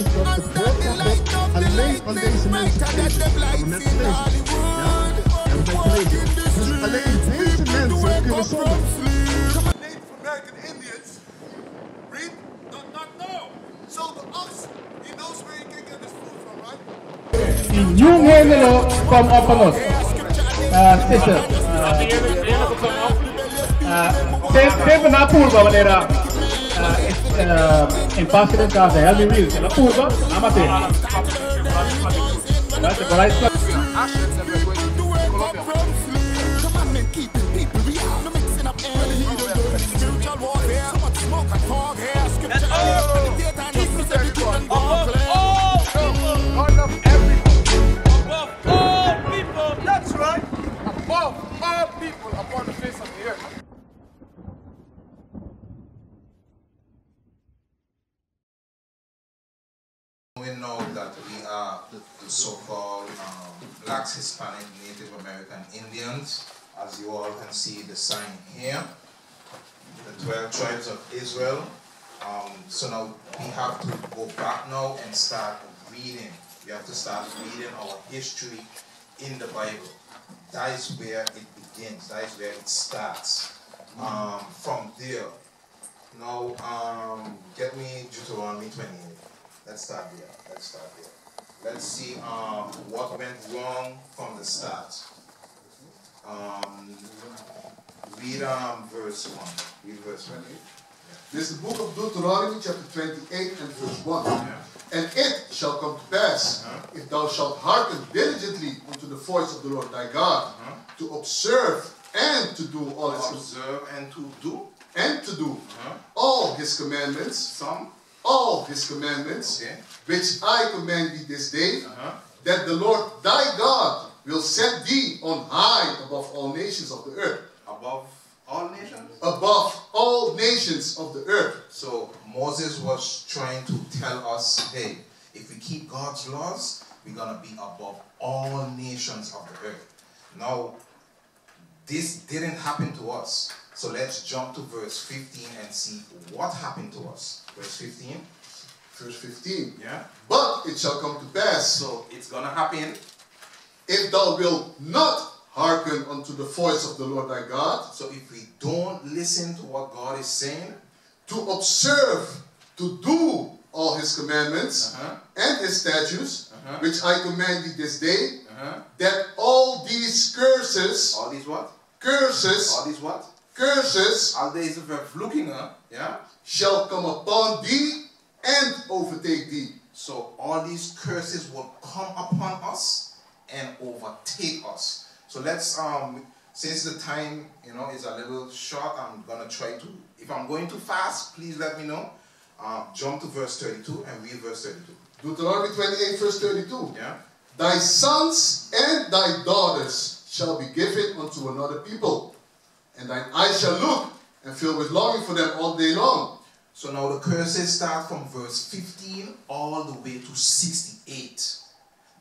instruct the poor prophet and lay on these emancipation. Remember Native American Indians, read, not know. So the ox, he knows where he can get his food from, right? Yung Henelo from Opanos. Sister. Sempre na purba maneira em passe de casa. Help me read. Na purba, Amasai. That's the right stuff. That's right. Above all people upon the face of the earth. We know that we are the so-called Blacks, Hispanic, Native American Indians. As you all can see the sign here, the 12 tribes of Israel. So now we have to go back now and start reading. We have to start reading our history in the Bible. That is where it begins. That is where it starts. From there. Now, get me Deuteronomy 28. Let's start there. Let's start there. Let's see what went wrong from the start. Read verse 1. Read verse 1. This is the book of Deuteronomy, chapter 28 and verse 1. Yeah. And it shall come to pass, if thou shalt hearken diligently unto the voice of the Lord thy God, to observe and to do all his all his commandments, all his commandments, which I command thee this day, that the Lord thy God will set thee on high above all nations of the earth. Above all nations? Above all nations of the earth. So Moses was trying to tell us, hey, if we keep God's laws, we're going to be above all nations of the earth. Now, this didn't happen to us. So let's jump to verse 15 and see what happened to us. Verse 15. Verse 15. Yeah. But it shall come to pass. So it's going to happen. If thou wilt not hearken unto the voice of the Lord thy God. So if we don't listen to what God is saying, to observe, to do all his commandments and his statutes, which I command thee this day, that all these curses, all these what? Curses. All these what? Curses. All these vervloekingen, yeah, shall come upon thee and overtake thee. So all these curses will come upon us and overtake us. So let's, since the time, is a little short, I'm going to try to, if I'm going too fast, please let me know. Jump to verse 32 and read verse 32. Deuteronomy 28 verse 32. Yeah. Thy sons and thy daughters shall be given unto another people, and thine eyes shall look and fill with longing for them all day long. So now the curses start from verse 15 all the way to 68.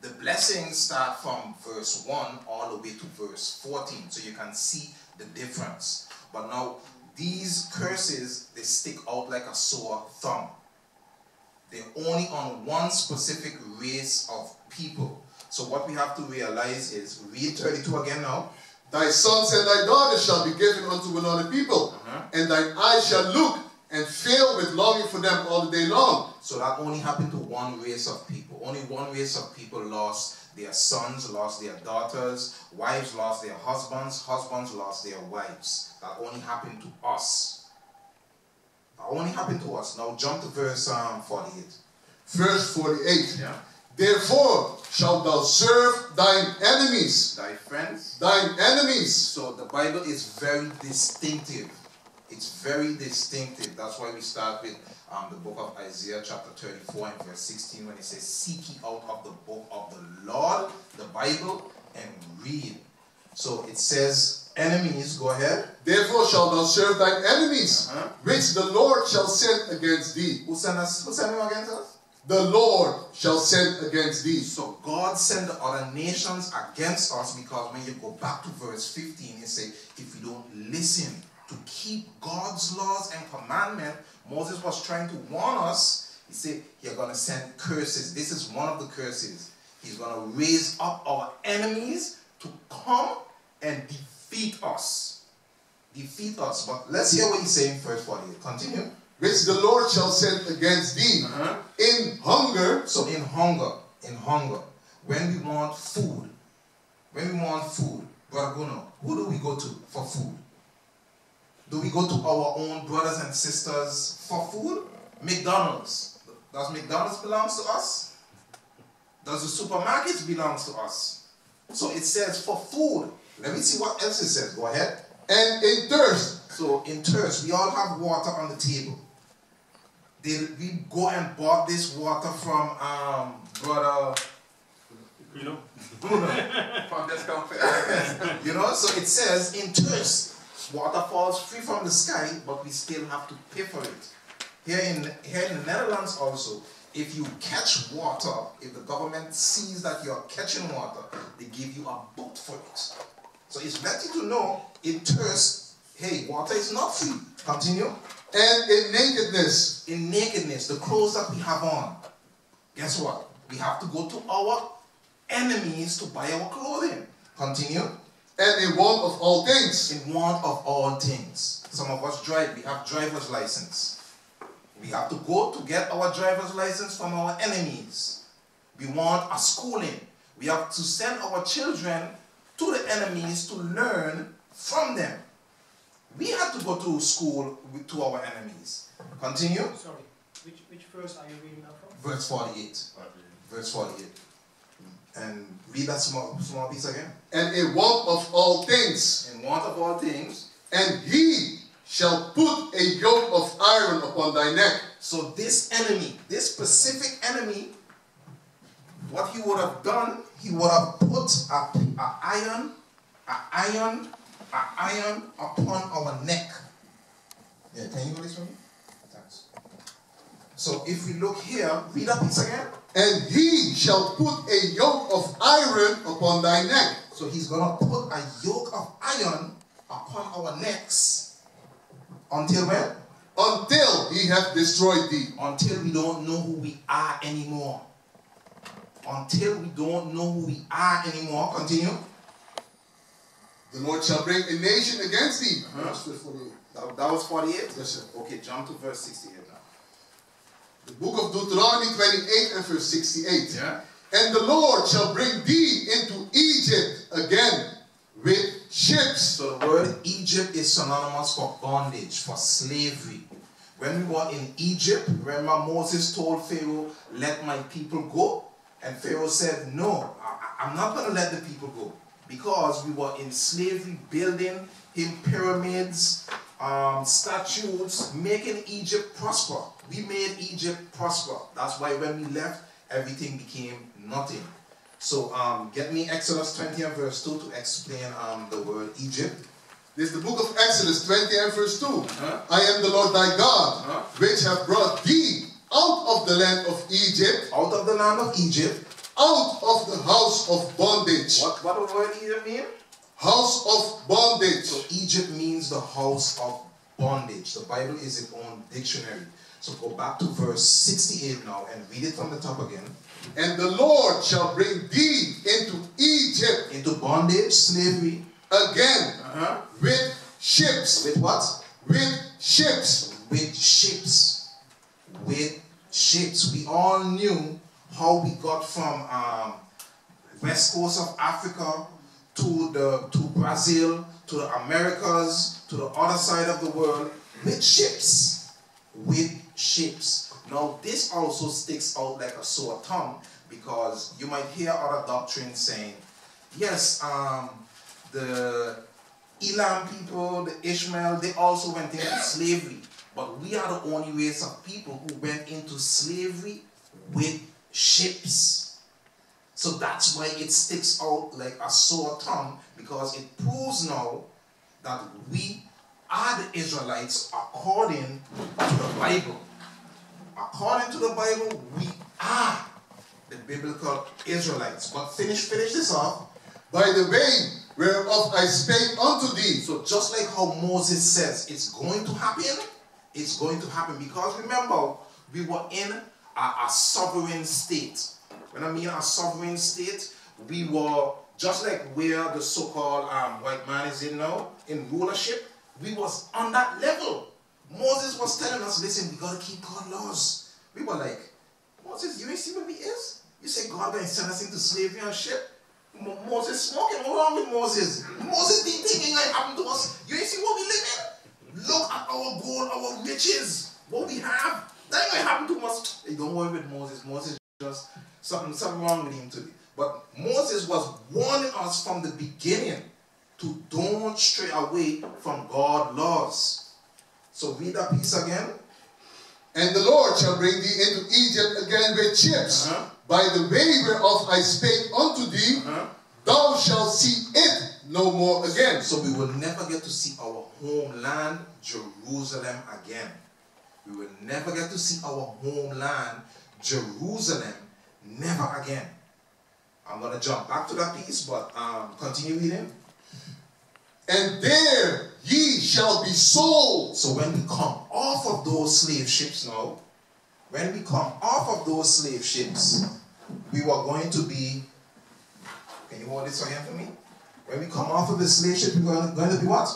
The blessings start from verse 1 all the way to verse 14. So you can see the difference. But now these curses, they stick out like a sore thumb. They're only on one specific race of people. So what we have to realize is, read 32 again now. Thy sons and thy daughters shall be given unto another people, and thine eyes shall look and fill with longing for them all the day long. So that only happened to one race of people. Only one race of people lost their sons, lost their daughters, wives lost their husbands, husbands lost their wives. That only happened to us. That only happened to us. Now jump to verse 48. Verse 48. Yeah. Therefore shalt thou serve thine enemies. Thy friends. Thine enemies. So the Bible is very distinctive. It's very distinctive. That's why we start with the book of Isaiah chapter 34 and verse 16 when it says, seek ye out of the book of the Lord, the Bible, and read. So it says, enemies, go ahead. Therefore shalt thou serve thine enemies, which the Lord shall send against thee. Who sent them against us? The Lord shall send against thee. So God sent the other nations against us, because when you go back to verse 15, it says, if you don't listen to keep God's laws and commandment, Moses was trying to warn us, He said, you're going to send curses. This is one of the curses. He's going to raise up our enemies to come and defeat us. Defeat us. But let's hear what he's saying in verse 48. Continue. Which the Lord shall send against thee in hunger. So in hunger, when we want food, Brother Bruno, who do we go to for food? Do we go to our own brothers and sisters for food? McDonald's. Does McDonald's belong to us? Does the supermarkets belong to us? So it says for food. Let me see what else it says. Go ahead. And in thirst. So in thirst, we all have water on the table. We go and bought this water from Brother Bruno. From this company. You know, so it says in thirst, water falls free from the sky, but we still have to pay for it. Here in the Netherlands also, if you catch water, if the government sees that you are catching water, they give you a boat for it. So it's better to know in thirst, hey, water is not free. Continue. And in nakedness. In nakedness, the clothes that we have on. Guess what? We have to go to our enemies to buy our clothing. Continue. And in want of all things. In want of all things. Some of us drive. We have driver's license. We have to go to get our driver's license from our enemies. We want a schooling. We have to send our children to the enemies to learn from them. We have to go to school to our enemies. Continue. Sorry, which verse are you reading that from? Verse 48. Verse 48. And read that small piece again. And in want of all things. In want of all things. And he shall put a yoke of iron upon thy neck. So this enemy, this specific enemy, what he would have done, he would have put an iron upon our neck. Yeah, can you go this for me? Thanks. So if we look here, read that piece again. And he shall put a yoke of iron upon thy neck. So he's going to put a yoke of iron upon our necks. Until when? Until he hath destroyed thee. Until we don't know who we are anymore. Until we don't know who we are anymore. Continue. The Lord shall bring a nation against thee. Verse 48. That was 48? Yes, sir. Okay, jump to verse 68 now. The book of Deuteronomy 28 and verse 68. Yeah. And the Lord shall bring thee into Egypt again with ships. So the word Egypt is synonymous for bondage, for slavery. When we were in Egypt, remember Moses told Pharaoh, let my people go? And Pharaoh said, no, I'm not going to let the people go. Because we were in slavery, building him pyramids, statues, making Egypt prosper. We made Egypt prosper. That's why when we left, everything became nothing. So get me Exodus 20 and verse 2 to explain the word Egypt. This is the book of Exodus 20 and verse 2. I am the Lord thy God, which have brought thee out of the land of Egypt. Out of the land of Egypt. Out of the house of bondage. What does the word Egypt mean? House of bondage. So Egypt means the house of bondage. The Bible is its own dictionary. So go back to verse 68 now and read it from the top again. And the Lord shall bring thee into Egypt. Into bondage, slavery. Again. With ships. With what? With ships. With ships. With ships. We all knew how we got from west coast of Africa to Brazil, to the Americas, to the other side of the world, with ships. With ships. Now this also sticks out like a sore thumb, because you might hear other doctrines saying, yes, the Elam people, the Ishmael, they also went into slavery. But we are the only race of people who went into slavery with ships. So that's why it sticks out like a sore thumb, because it proves now that we are the Israelites according to the Bible. According to the Bible, we are the biblical Israelites. But finish this off. By the way whereof I spake unto thee. So just like how Moses says it's going to happen, it's going to happen. Because remember, we were in a sovereign state. When I mean a sovereign state, we were just like where the so-called white man is in now, in rulership, we was on that level. Moses was telling us, listen, we got to keep God's laws. We were like, Moses, you ain't see what we is? You say God going to send us into slavery and shit? Moses smoking, what's wrong with Moses? Moses didn't think it might happen to us. You ain't see what we live in? Look at our gold, our riches, what we have. That ain't going to happen to us. Hey, don't worry with Moses. Moses just, something wrong with him today. But Moses was warning us from the beginning to don't stray away from God's laws. So read that piece again. And the Lord shall bring thee into Egypt again with ships. By the way whereof I spake unto thee, thou shalt see it no more again. So we will never get to see our homeland, Jerusalem, again. We will never get to see our homeland, Jerusalem, never again. I'm going to jump back to that piece, but continue reading. And there ye shall be sold. So when we come off of those slave ships now, when we come off of those slave ships, we were going to be, can you hold this again for me? When we come off of the slave ship, we're going to be what?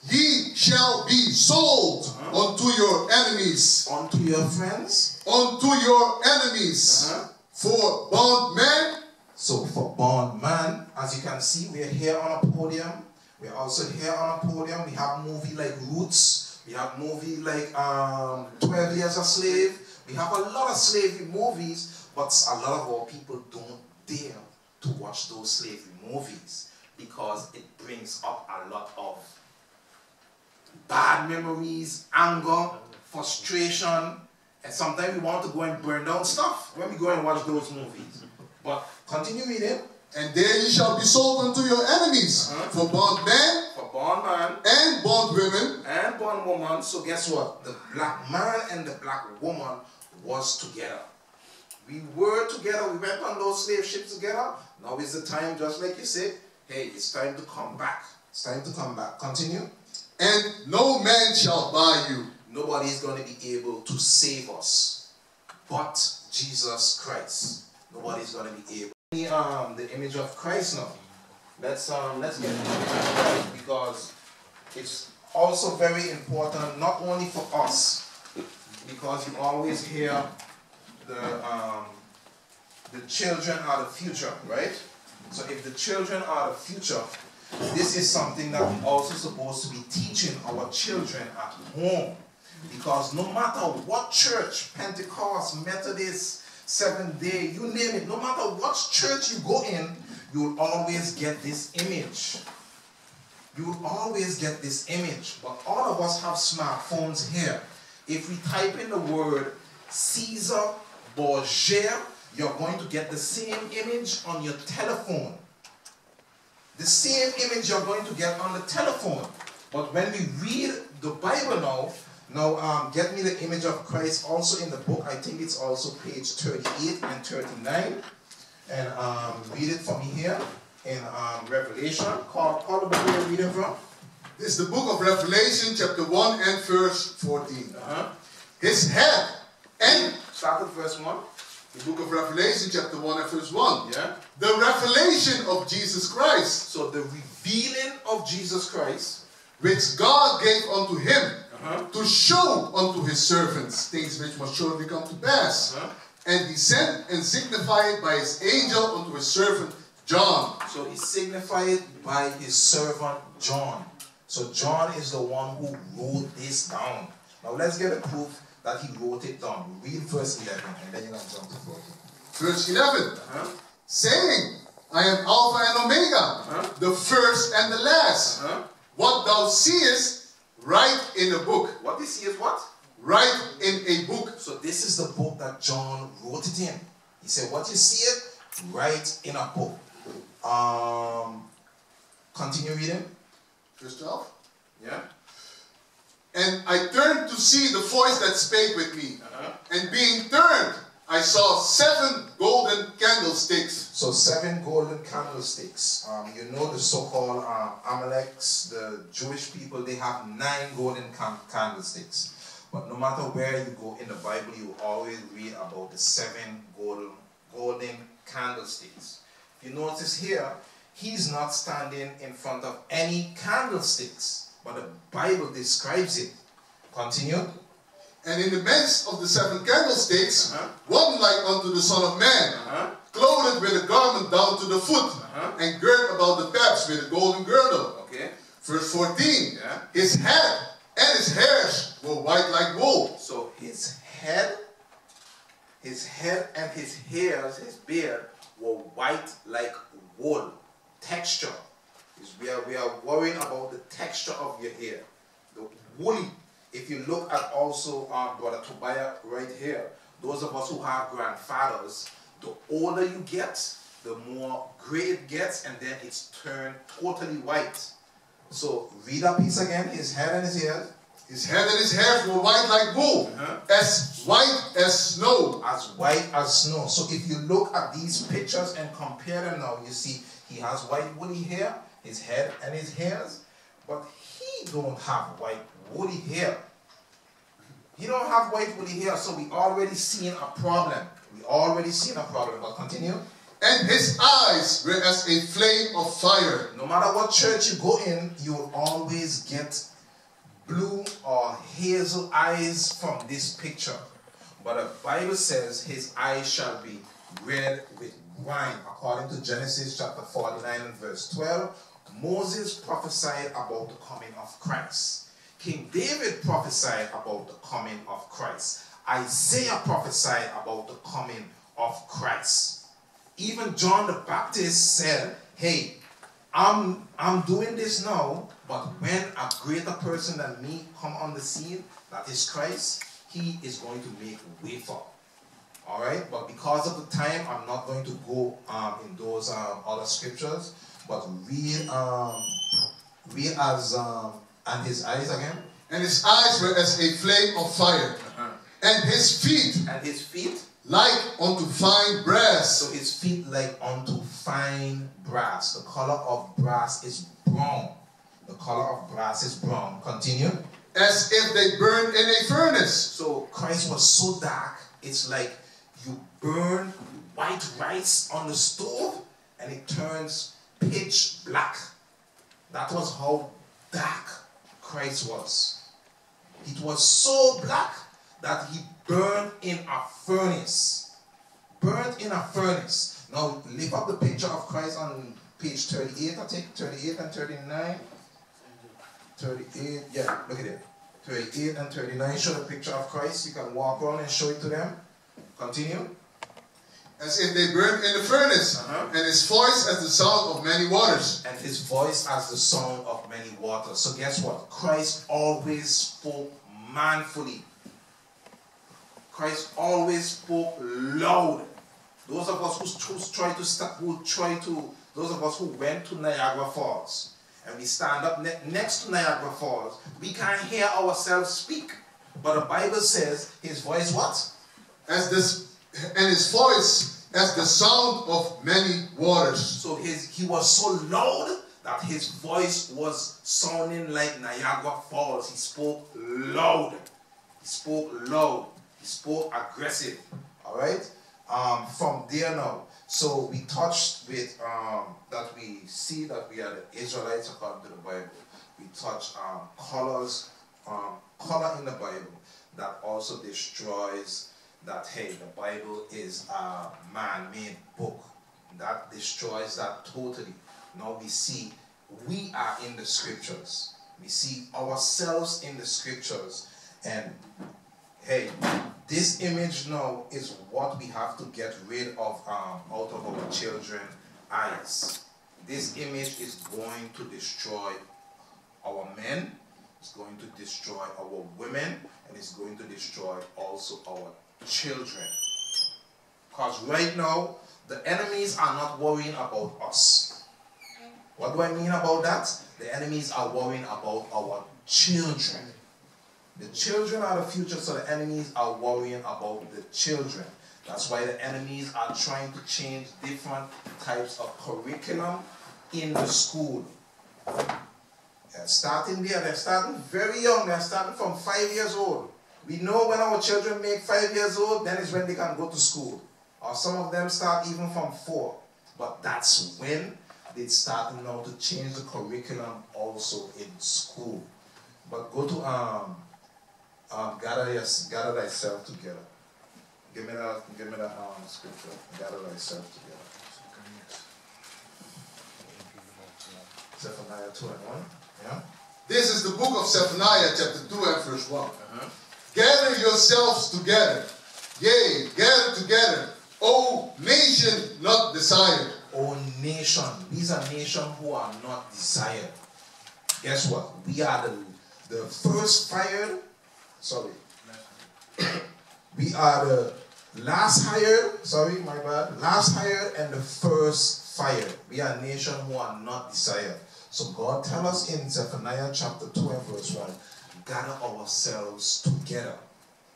Ye shall be sold unto your enemies. Unto your friends? Unto your enemies. For bondmen. So for bondman, as you can see, we're here on a podium. We're also here on a podium. We have movie like Roots. We have movie like 12 Years a Slave. We have a lot of slavery movies, but a lot of our people don't dare to watch those slavery movies because it brings up a lot of bad memories, anger, frustration, and sometimes we want to go and burn down stuff when we go and watch those movies. But continue reading. And there ye shall be sold unto your enemies, for bondmen, for bondman, and bondwomen, and bondwoman. So guess what? The black man and the black woman was together. We were together. We went on those slave ships together. Now is the time, just like you said, hey, it's time to come back. It's time to come back. Continue. And no man shall buy you. Nobody is going to be able to save us but Jesus Christ. Nobody is going to be able. The image of Christ now. Let's get the image of Christ, because it's also very important, not only for us, because you always hear the children are the future, right? So if the children are the future, this is something that we're also supposed to be teaching our children at home. Because no matter what church, Pentecost, Methodist, Seventh Day, you name it, no matter what church you go in, you will always get this image. You will always get this image. But all of us have smartphones here. If we type in the word Caesar Borgia, you're going to get the same image on your telephone. The same image you're going to get on the telephone. But when we read the Bible now, get me the image of Christ also in the book. I think it's also page 38 and 39. And read it for me here in Revelation. Call the book we're reading from. This is the book of Revelation, chapter 1 and verse 14. His head and... Start with verse 1. The book of Revelation, chapter 1 and verse 1. Yeah. The revelation of Jesus Christ. So the revealing of Jesus Christ, which God gave unto him to show unto his servants things which must surely come to pass. And he sent and signified by his angel unto his servant John. So he signified by his servant John. So John is the one who wrote this down. Now let's get a proof that he wrote it down. Read verse 11 and then you're going to jump to 14. Verse 11. Saying, I am Alpha and Omega, the first and the last. What thou seest, write in a book. What you see is what? Write in a book. So this is the book that John wrote it in. He said, what you see it, write in a book. Continue reading. Verse 12. Yeah. And I turned to see the voice that spake with me. And being turned, I saw 7 golden candlesticks. So 7 golden candlesticks. You know the so-called Amaleks, the Jewish people, they have 9 golden candlesticks. But no matter where you go in the Bible, you always read about the 7 golden candlesticks. If you notice here, he's not standing in front of any candlesticks, but the Bible describes it. Continue. And in the midst of the 7 candlesticks, one like unto the Son of Man, clothed with a garment down to the foot, and girt about the paps with a golden girdle. Okay. Verse 14, his head and his hairs were white like wool. So his head and his hairs, his beard, were white like wool. Texture. We are worrying about the texture of your hair. The woolly. If you look at also Brother Tobiah right here, those of us who have grandfathers, the older you get, the more gray it gets, and then it's turned totally white. So read that piece again. His head and his hairs. His head and his hairs were white like wool, as white as snow. As white as snow. So if you look at these pictures and compare them now, you see he has white woolly hair, his head and his hairs, but he don't have white woolly hair. He don't have white woolly hair, so we already seen a problem. But continue. And his eyes were as a flame of fire. No matter what church you go in, you will always get blue or hazel eyes from this picture. But the Bible says his eyes shall be red with wine. According to Genesis chapter 49 and verse 12, Moses prophesied about the coming of Christ. King David prophesied about the coming of Christ. Isaiah prophesied about the coming of Christ. Even John the Baptist said, hey, I'm doing this now, but when a greater person than me come on the scene, that is Christ, he is going to make way for. All right, but because of the time, I'm not going to go in those other scriptures, but read as and his eyes again. And his eyes were as a flame of fire, and his feet. And his feet like unto fine brass. So his feet like unto fine brass. The color of brass is brown. The color of brass is brown. Continue. As if they burned in a furnace. So Christ was so dark, it's like you burn white rice on the stove and it turns pitch black. That was how dark Christ was. It was so black that he burned in a furnace. Burnt in a furnace. Now, lift up the picture of Christ on page 38, I think, 38 and 39. 38, yeah, look at it. 38 and 39, show the picture of Christ. You can walk around and show it to them. Continue. As if they burned in the furnace, and his voice as the sound of many waters. And his voice as the sound of many waters. So guess what? Christ always spoke manfully. Christ always spoke loud. Those of us those of us who went to Niagara Falls, and we stand up next to Niagara Falls, we can't hear ourselves speak. But the Bible says his voice what? And his voice as the sound of many waters. So he was so loud that his voice was sounding like Niagara Falls. He spoke loud. He spoke loud. He spoke aggressive. All right? From there now, so we touched with that we see that we are the Israelites according to the Bible. We touch colors, color in the Bible that also destroys that, hey, the Bible is a man-made book. That destroys that totally. Now we see we are in the scriptures. We see ourselves in the scriptures. And hey, this image now is what we have to get rid of out of our children's eyes. This image is going to destroy our men, it's going to destroy our women, and it's going to destroy also our children. Because right now, the enemies are not worrying about us. What do I mean about that? The enemies are worrying about our children. The children are the future, so the enemies are worrying about the children. That's why the enemies are trying to change different types of curriculum in the school. They're starting there. They're starting very young. They're starting from 5 years old. We know when our children make 5 years old, then is when they can go to school. Or some of them start even from 4. But that's when they start now to change the curriculum also in school. But go to gather thyself together. Give me that scripture. Gather thyself together. Zephaniah 2 and 1. Yeah. This is the book of Zephaniah, chapter 2 and verse 1. Gather yourselves together. Yea, gather together. O nation not desired. O nation. These are nations who are not desired. Guess what? We are the first fired. Sorry. We are the last hired. Sorry, my bad. Last hired and the first fired. We are a nation who are not desired. So God tells us in Zephaniah chapter 2 and verse 1, gather ourselves together.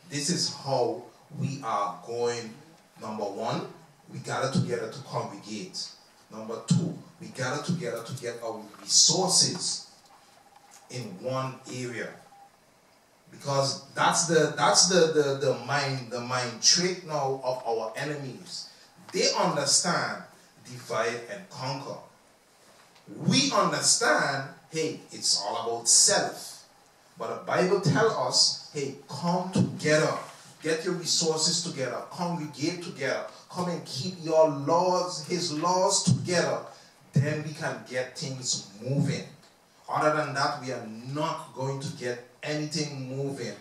This is how we are going. Number 1, we gather together to congregate. Number 2, we gather together to get our resources in one area. Because that's the mind trick now of our enemies. They understand divide and conquer. We understand, hey, it's all about self. But the Bible tells us, hey, come together. Get your resources together. Congregate together. Come and keep your laws, his laws together. Then we can get things moving. Other than that, we are not going to get anything moving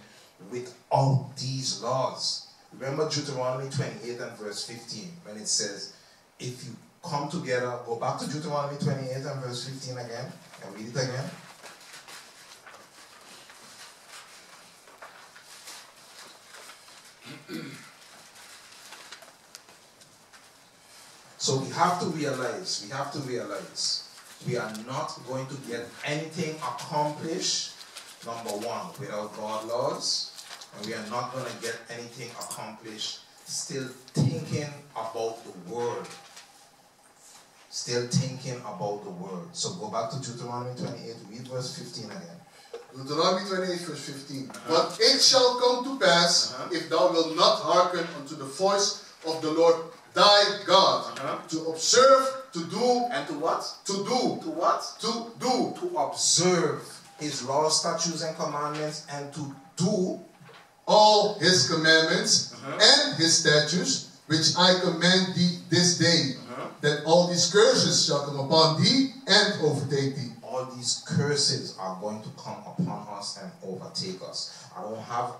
without these laws. Remember Deuteronomy 28 and verse 15 when it says, if you come together, go back to Deuteronomy 28 and verse 15 again, and read it again. So we have to realize, we are not going to get anything accomplished, number 1, without God's laws, and we are not going to get anything accomplished still thinking about the word. Still thinking about the word. So go back to Deuteronomy 28, read verse 15 again. Deuteronomy 28 verse 15. But it shall come to pass, if thou wilt not hearken unto the voice of the Lord thy God, to observe, to do, and to what? To do. To what? To do. To observe his laws, statutes, and commandments, and to do all his commandments and his statutes, which I command thee this day, that all these curses shall come upon thee and overtake thee. All these curses are going to come upon us and overtake us. I don't have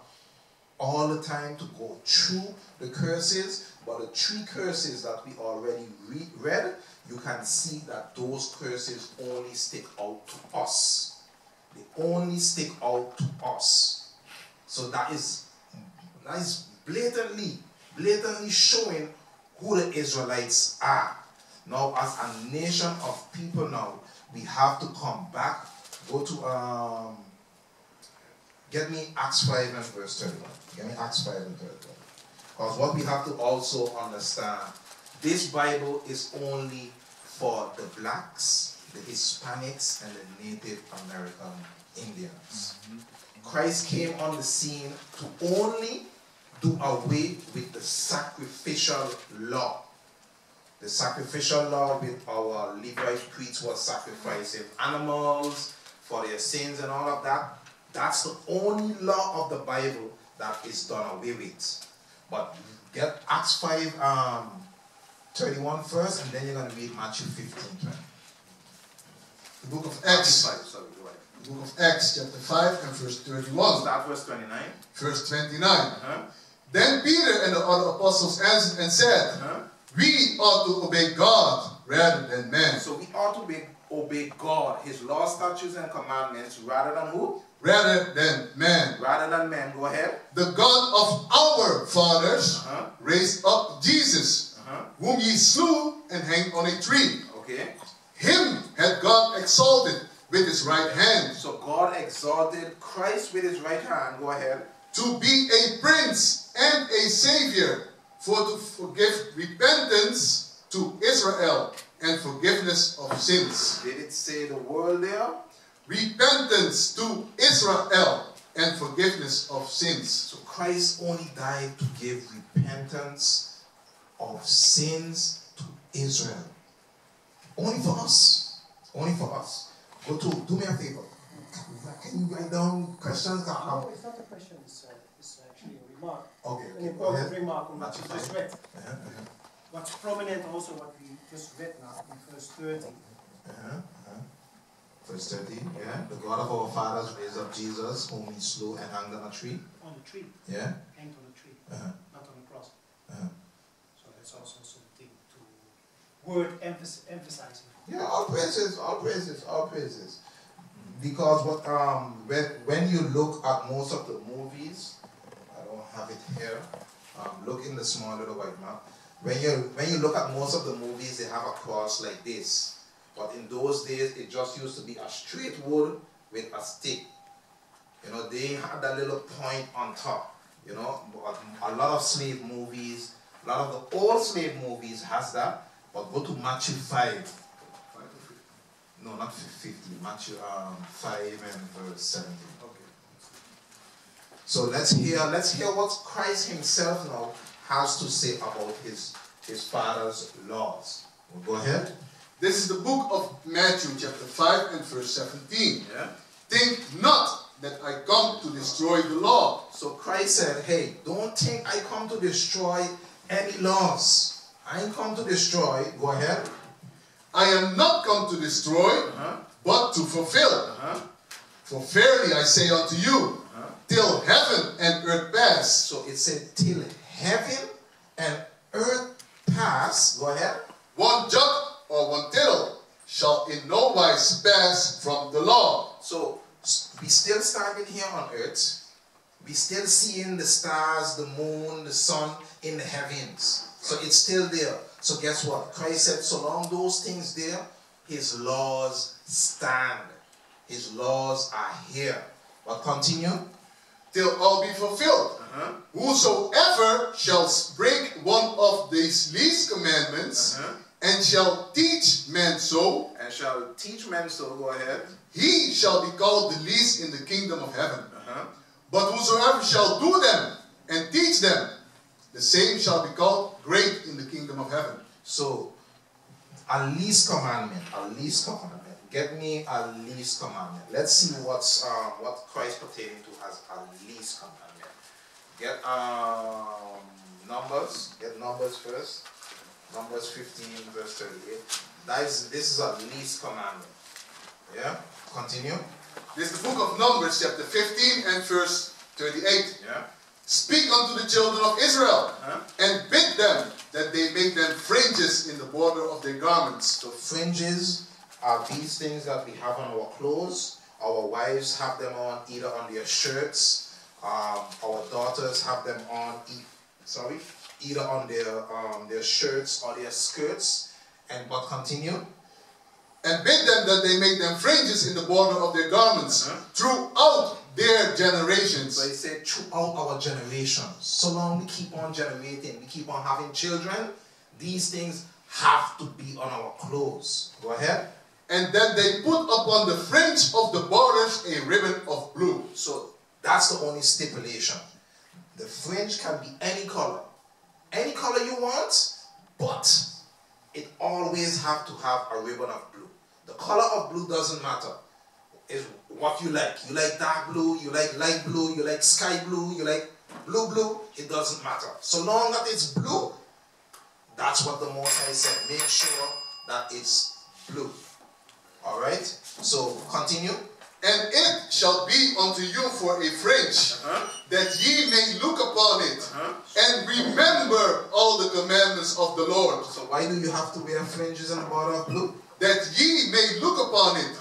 all the time to go through the curses, but the 3 curses that we already read, you can see that those curses only stick out to us. They only stick out to us. So that is blatantly showing who the Israelites are. Now, as a nation of people now, we have to come back. Go to, get me Acts 5 and verse 31. Get me Acts 5 and 31. Because what we have to also understand, this Bible is only for the blacks, the Hispanics, and the Native American Indians. Christ came on the scene to only do away with the sacrificial law. The sacrificial law with our Levite priests was sacrificing animals for their sins and all of that. That's the only law of the Bible that is done away with. But get Acts 5, 31 first, and then you're going to read Matthew 15. The book of Acts. The book of Acts, chapter 5 and verse 31. Start verse 29. Verse 29. Then Peter and the other apostles answered and said, we ought to obey God rather than man. So we ought to obey God, his laws, statutes, and commandments, rather than who? Rather than man. Rather than man. Go ahead. The God of our fathers raised up Jesus, whom ye slew and hanged on a tree. Okay. Him had God exalted with his right hand. So God exalted Christ with his right hand. Go ahead. To be a prince and a savior, for to forgive repentance to Israel and forgiveness of sins. Did it say the word there? Repentance to Israel and forgiveness of sins. So Christ only died to give repentance of sins to Israel. Only for us. Only for us. Go to, do me a favor. Can you write down questions? No, it's not a question, it's actually a remark. Okay. An important remark on what you just read. Uh-huh. What's prominent also what we just read now in verse 30. Verse 30, yeah. The God of our fathers raised up Jesus, whom he slew and hanged on a tree. On the tree. Yeah. Hanged on the tree. Not on the cross. So that's also something to word emphasizing. Yeah, all praises, all praises, all praises. Because what when you look at most of the movies, I don't have it here. Look in the small little white map. When you look at most of the movies, they have a cross like this. But in those days, it just used to be a straight wood with a stick. You know, they had that little point on top. You know, but a lot of slave movies, a lot of the old slave movies has that. But go to Matthew 5. No, not 50. Matthew 5 and verse 17. Okay. So let's hear what Christ himself now has to say about his Father's laws. We'll go ahead. This is the book of Matthew chapter 5 and verse 17. Yeah. Think not that I come to destroy the law. So Christ said, hey, don't think I come to destroy any laws. I ain't come to destroy. Go ahead. I am not come to destroy, but to fulfill. For verily I say unto you, till heaven and earth pass. So it said, till heaven and earth pass. Go ahead. One jot or one tittle shall in no wise pass from the law. So we still standing here on earth. We still seeing the stars, the moon, the sun in the heavens. So it's still there. So guess what? Christ said, so long those things there, his laws stand. His laws are here. But continue. Till all be fulfilled. Whosoever shall break one of these least commandments, and shall teach men so, go ahead. he shall be called the least in the kingdom of heaven. But whosoever shall do them and teach them, the same shall be called great in the kingdom of heaven. So, a least commandment. Get me a least commandment. Let's see what Christ pertaining to as a least commandment. Get Numbers. Get Numbers first. Numbers 15 verse 38. This is a least commandment. Yeah? Continue. This is the book of Numbers chapter 15 and verse 38. Yeah. Speak unto the children of Israel, and bid them that they make them fringes in the border of their garments. So fringes are these things that we have on our clothes. Our wives have them on either on their shirts. Our daughters have them on either on their shirts or their skirts. But continue. And bid them that they make them fringes in the border of their garments throughout their generations. So he said throughout our generations. So long we keep on generating, we keep on having children, these things have to be on our clothes. Go ahead. And that they put upon the fringe of the borders a ribbon of blue. So that's the only stipulation. The fringe can be any color. Any color you want, but it always have to have a ribbon of blue. The color of blue doesn't matter. It's what you like. You like dark blue, you like light blue, you like sky blue, you like blue. It doesn't matter. So long that it's blue, that's what the Most High said. Make sure that it's blue. Alright? So continue. And it shall be unto you for a fringe, that ye may look upon it, and remember all the commandments of the Lord. So why do you have to wear fringes and a border of blue? That ye may look upon it,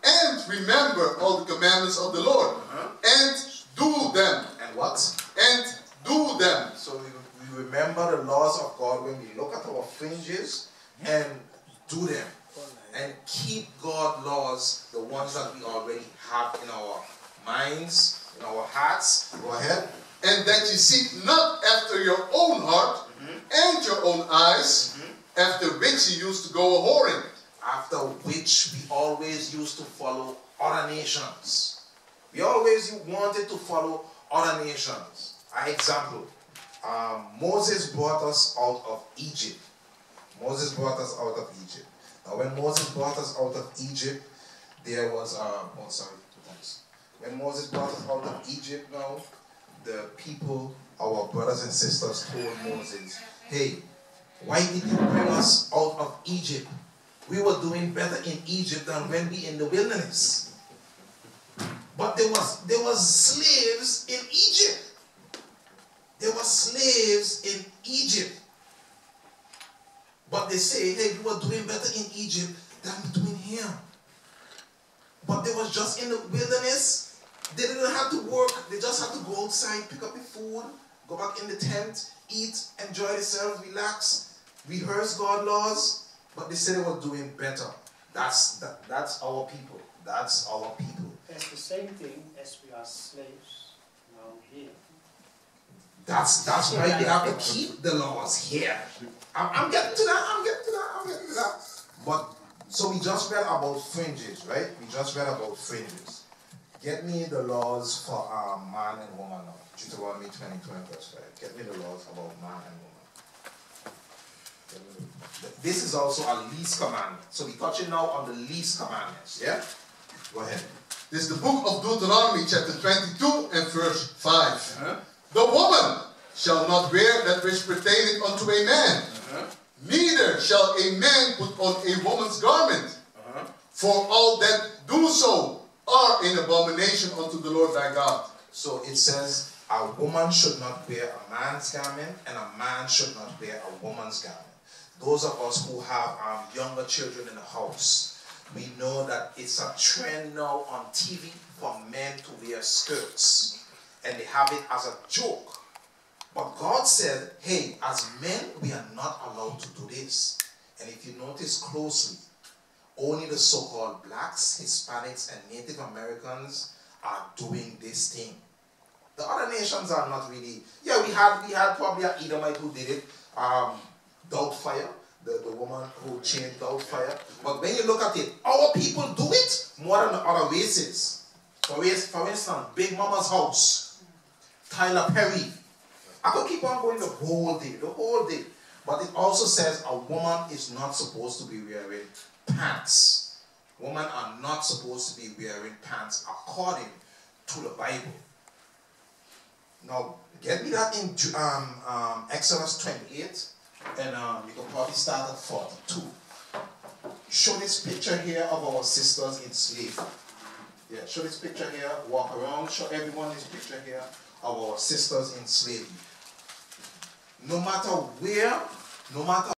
and remember all the commandments of the Lord, and do them. And what? And do them. So we remember the laws of God when we look at our fringes and do them. And keep God's laws, the ones that we already have in our minds, in our hearts. Go ahead. And that ye seek not after your own heart and your own eyes, after which ye used to go a-whoring. After which we always used to follow other nations. We always wanted to follow other nations. An example, Moses brought us out of Egypt. Moses brought us out of Egypt. Now when Moses brought us out of Egypt, there was, when Moses brought us out of Egypt now, the people, our brothers and sisters told Moses, hey, why did you bring us out of Egypt? We were doing better in Egypt than when we in the wilderness. But there was slaves in Egypt. There were slaves in Egypt. But they say, hey, we were doing better in Egypt than we're doing here. But they was just in the wilderness. They didn't have to work. They just had to go outside, pick up the food, go back in the tent, eat, enjoy themselves, relax, rehearse God's laws. But they said they were doing better. That's our people. That's our people. It's the same thing as we are slaves now here. That's why they have to keep the laws here. I'm getting to that. But, so we just read about fringes, right? We just read about fringes. Get me the laws for man and woman now. Deuteronomy 20:20 verse 5. Get me the laws about man and woman. This is also a least commandment. So we're touching now on the least commandments, yeah? Go ahead. This is the book of Deuteronomy chapter 22 and verse 5. The woman shall not wear that which pertaineth unto a man. Neither shall a man put on a woman's garment. For all that do so are an abomination unto the Lord thy God. So it says a woman should not wear a man's garment and a man should not wear a woman's garment. Those of us who have younger children in the house, we know that it's a trend now on TV for men to wear skirts. And they have it as a joke. But God said, hey, as men, we are not allowed to do this. And if you notice closely, only the so-called blacks, Hispanics, and Native Americans are doing this thing. The other nations are not really. Yeah, we had probably an Edomite who did it. Doubtfire, the woman who changed Doubtfire. But when you look at it, our people do it more than the other races. For instance, Big Mama's house, Tyler Perry. I could keep on going the whole day. But it also says a woman is not supposed to be wearing pants. Women are not supposed to be wearing pants according to the Bible. Now, get me that in Exodus 28, and you can probably start at 42. Show this picture here of our sisters in slavery. Yeah, show this picture here, walk around, show everyone this picture here of our sisters in slavery. No matter where, no matter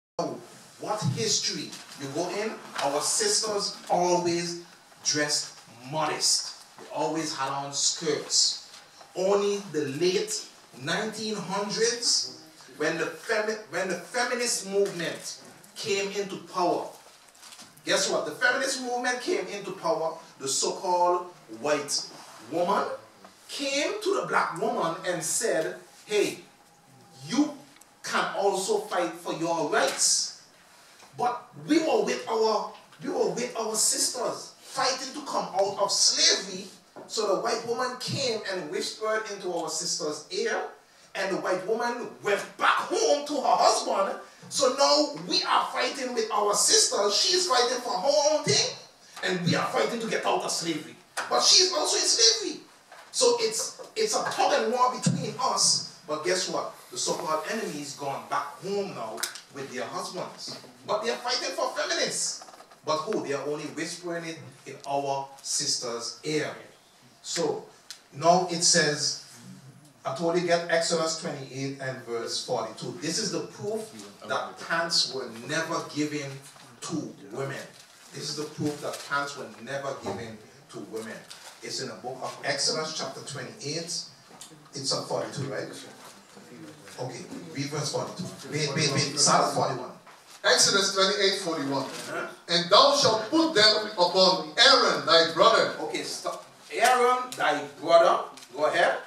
what history you go in, our sisters always dressed modest. They always had on skirts. Only the late 1900s, when the feminist movement came into power, guess what? The feminist movement came into power. The so-called white woman came to the black woman and said, hey, you can also fight for your rights. But we were with our sisters fighting to come out of slavery. So the white woman came and whispered into our sister's ear, and the white woman went back home to her husband. So now we are fighting with our sisters. She's fighting for her own thing, and we are fighting to get out of slavery. But she's also in slavery. So it's a tug and war between us. But guess what? The so-called enemy's gone back home now with their husbands. But they are fighting for feminists. But who? They are only whispering it in our sister's ear. So now it says, I told you get Exodus 28 and verse 42. This is the proof that pants were never given to women. This is the proof that pants were never given to women. It's in the book of Exodus chapter 28. It's on 42, right? Okay, read verse 42. Wait. Start at 41. Exodus 28:41. And thou shalt put them upon Aaron thy brother. Okay, stop. Aaron thy brother. Go ahead.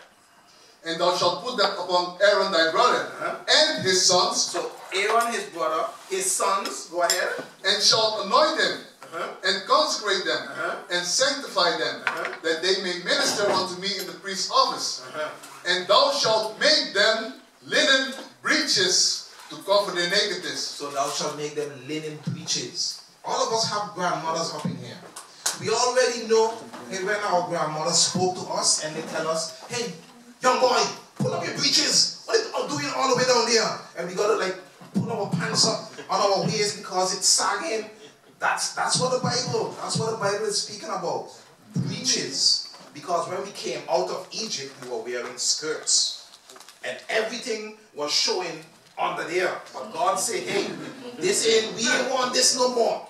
And thou shalt put them upon Aaron thy brother and his sons. So Aaron his brother, his sons. Go ahead. And shalt anoint them and consecrate them, and sanctify them, that they may minister unto me in the priest's office. And thou shalt make them linen breeches to cover their nakedness. So thou shalt make them linen breeches. All of us have grandmothers up in here. We already know when our grandmother spoke to us and they tell us, hey, young boy, pull up your breeches. What are you doing all the way down there? And we got to like pull our pants up on our waist because it's sagging. That's what the Bible is speaking about. Breeches. Because when we came out of Egypt, we were wearing skirts. And everything was showing under there. But God said, hey, we ain't want this no more.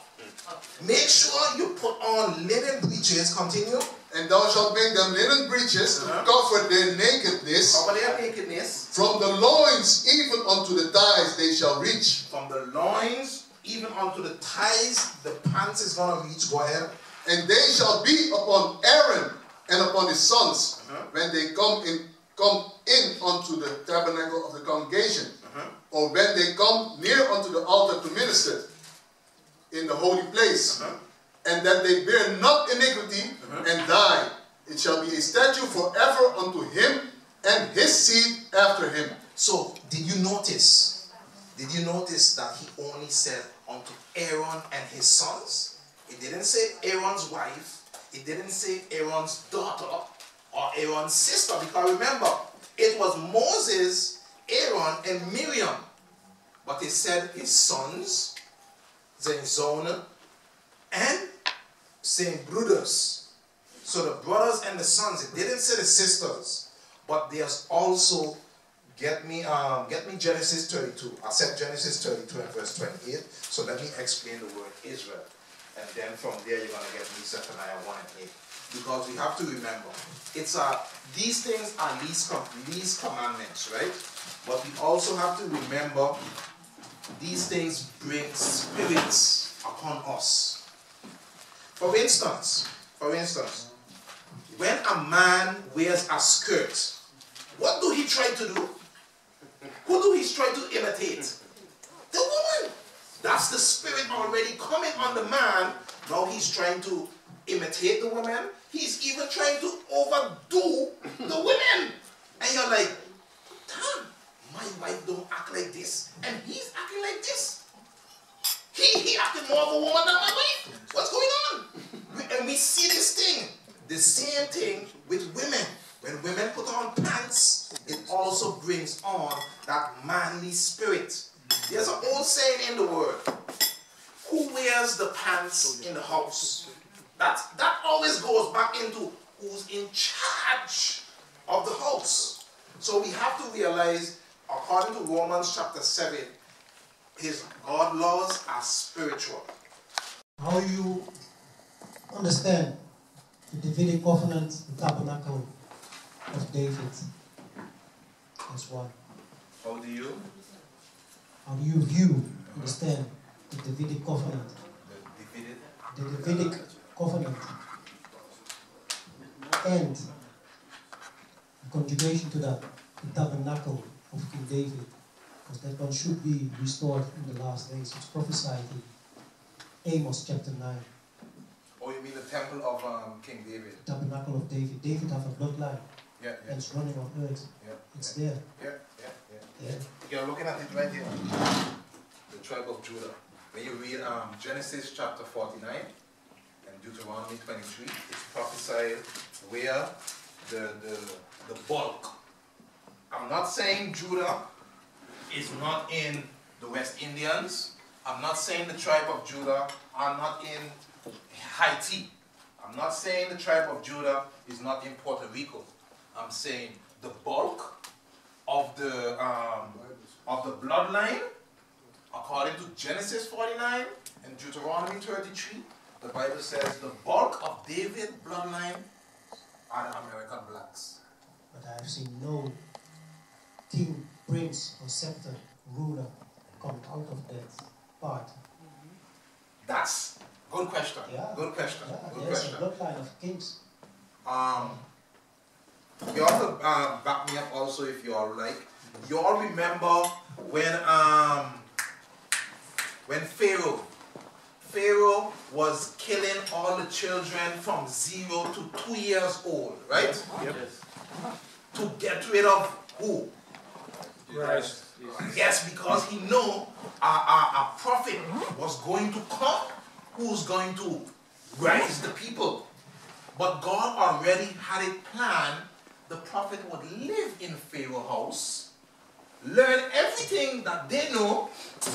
Make sure you put on linen breeches. Continue. And thou shalt make them linen breeches to cover their nakedness. Cover their nakedness. From the loins even unto the thighs they shall reach. From the loins even unto the thighs, the pants is going to reach. Go ahead. And they shall be upon Aaron and upon his sons when they come in unto the tabernacle of the congregation, or when they come near unto the altar to minister in the holy place, and that they bear not iniquity and die. It shall be a statute forever unto him and his seed after him. So, did you notice that he only said unto Aaron and his sons? It didn't say Aaron's wife. It didn't say Aaron's daughter or Aaron's sister. Because remember, it was Moses, Aaron, and Miriam. But it said his sons, zijn zonen, and saying brothers. So the brothers and the sons. It didn't say the sisters. But there's also, get me Genesis 32. I said Genesis 32 and verse 28. So let me explain the word Israel. And then from there you're going to get me Zephaniah 1 and 8. Because we have to remember, these things are least commandments, right? But we also have to remember these things bring spirits upon us. For instance, when a man wears a skirt, what do he try to do? Who do he try to imitate? The woman. That's the spirit already coming on the man. Now he's trying to imitate the women. He's even trying to overdo the women. And you're like, damn, my wife don't act like this. And he's acting like this. He acting more of a woman than my wife. What's going on? And we see this thing. The same thing with women. When women put on pants, it also brings on that manly spirit. There's an old saying in the word. Who wears the pants in the house? That always goes back into who's in charge of the house. So we have to realize, according to Romans chapter 7, God laws are spiritual. How you understand the Davidic covenant, the tabernacle of David? That's one. How do you understand the Davidic covenant? The Davidic covenant. And the conjugation to that, the tabernacle of King David. Because that one should be restored in the last days. It's prophesied in Amos chapter 9. Oh, you mean the temple of King David? The tabernacle of David. David have a bloodline. Yeah. And it's running on earth. Yeah. It's there. Yeah. You're looking at it right here. The tribe of Judah. When you read Genesis chapter 49 and Deuteronomy 23, it's prophesied where the bulk. I'm not saying Judah is not in the West Indians. I'm not saying the tribe of Judah are not in Haiti. I'm not saying the tribe of Judah is not in Puerto Rico. I'm saying the bulk of the bloodline, according to Genesis 49 and Deuteronomy 33, the Bible says the bulk of David's bloodline are the American blacks. But I have seen no king, prince, or scepter, ruler come out of that part. That's good question. Yeah. Good question. Yeah, Good there's question. a bloodline of kings. You also back me up also if you all like. You all remember when Pharaoh was killing all the children from 0 to 2 years old, right? Yep. To get rid of who? Christ. Yes, because he knew a prophet was going to come who's going to rise the people. But God already had it planned. The prophet would live in Pharaoh's house, learn everything that they know,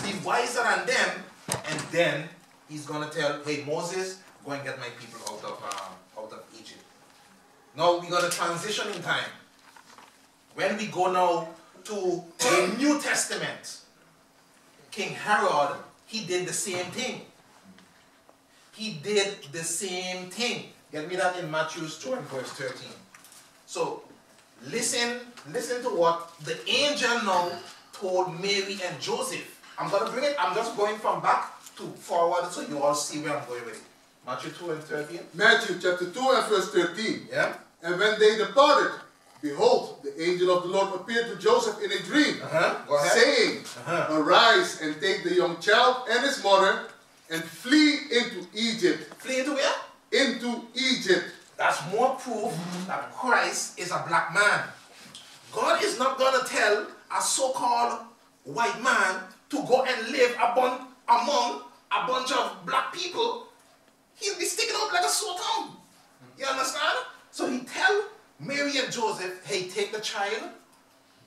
be wiser than them, and then he's going to tell, hey, Moses, go and get my people out of Egypt. Now we're going to transition in time. When we go now to the New Testament, King Herod, he did the same thing. He did the same thing. Get me that in Matthew 2 and verse 13. So, listen to what the angel now told Mary and Joseph. I'm going to bring it, I'm just going from back to forward so you all see where I'm going with it. Matthew 2 and 13. Matthew chapter 2 and verse 13. Yeah. And when they departed, behold, the angel of the Lord appeared to Joseph in a dream, Go ahead. saying, Arise and take the young child and his mother and flee into Egypt. Flee into where? Into Egypt. That's more proof that Christ is a black man. God is not going to tell a so-called white man to go and live among a bunch of black people. He'll be sticking out like a sore thumb. You understand? So he tell Mary and Joseph, hey, take the child,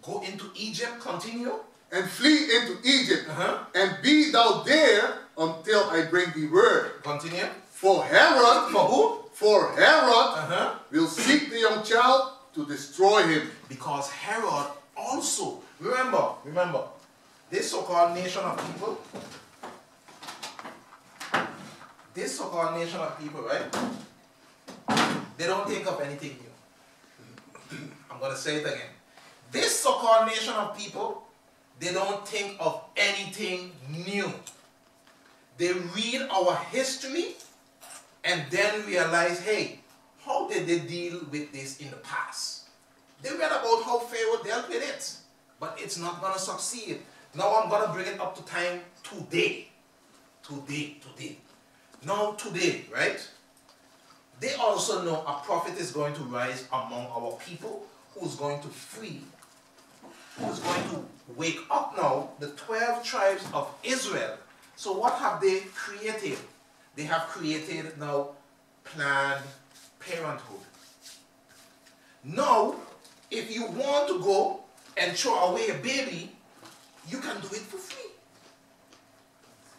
go into Egypt, continue. And flee into Egypt, and be thou there until I bring thee word. Continue. For Herod, For who? For Herod will seek the young child to destroy him. Because Herod also, remember, this so-called nation of people, right? They don't think of anything new. I'm going to say it again. This so-called nation of people, they don't think of anything new. They read our history and then realize, hey, how did they deal with this in the past? They read about how Pharaoh dealt with it, but it's not going to succeed. Now I'm going to bring it up to time today. Now today, right? They also know a prophet is going to rise among our people who's going to free, who's going to wake up now the 12 tribes of Israel. So what have they created? They have created now Planned Parenthood. Now, if you want to go and throw away a baby, you can do it for free.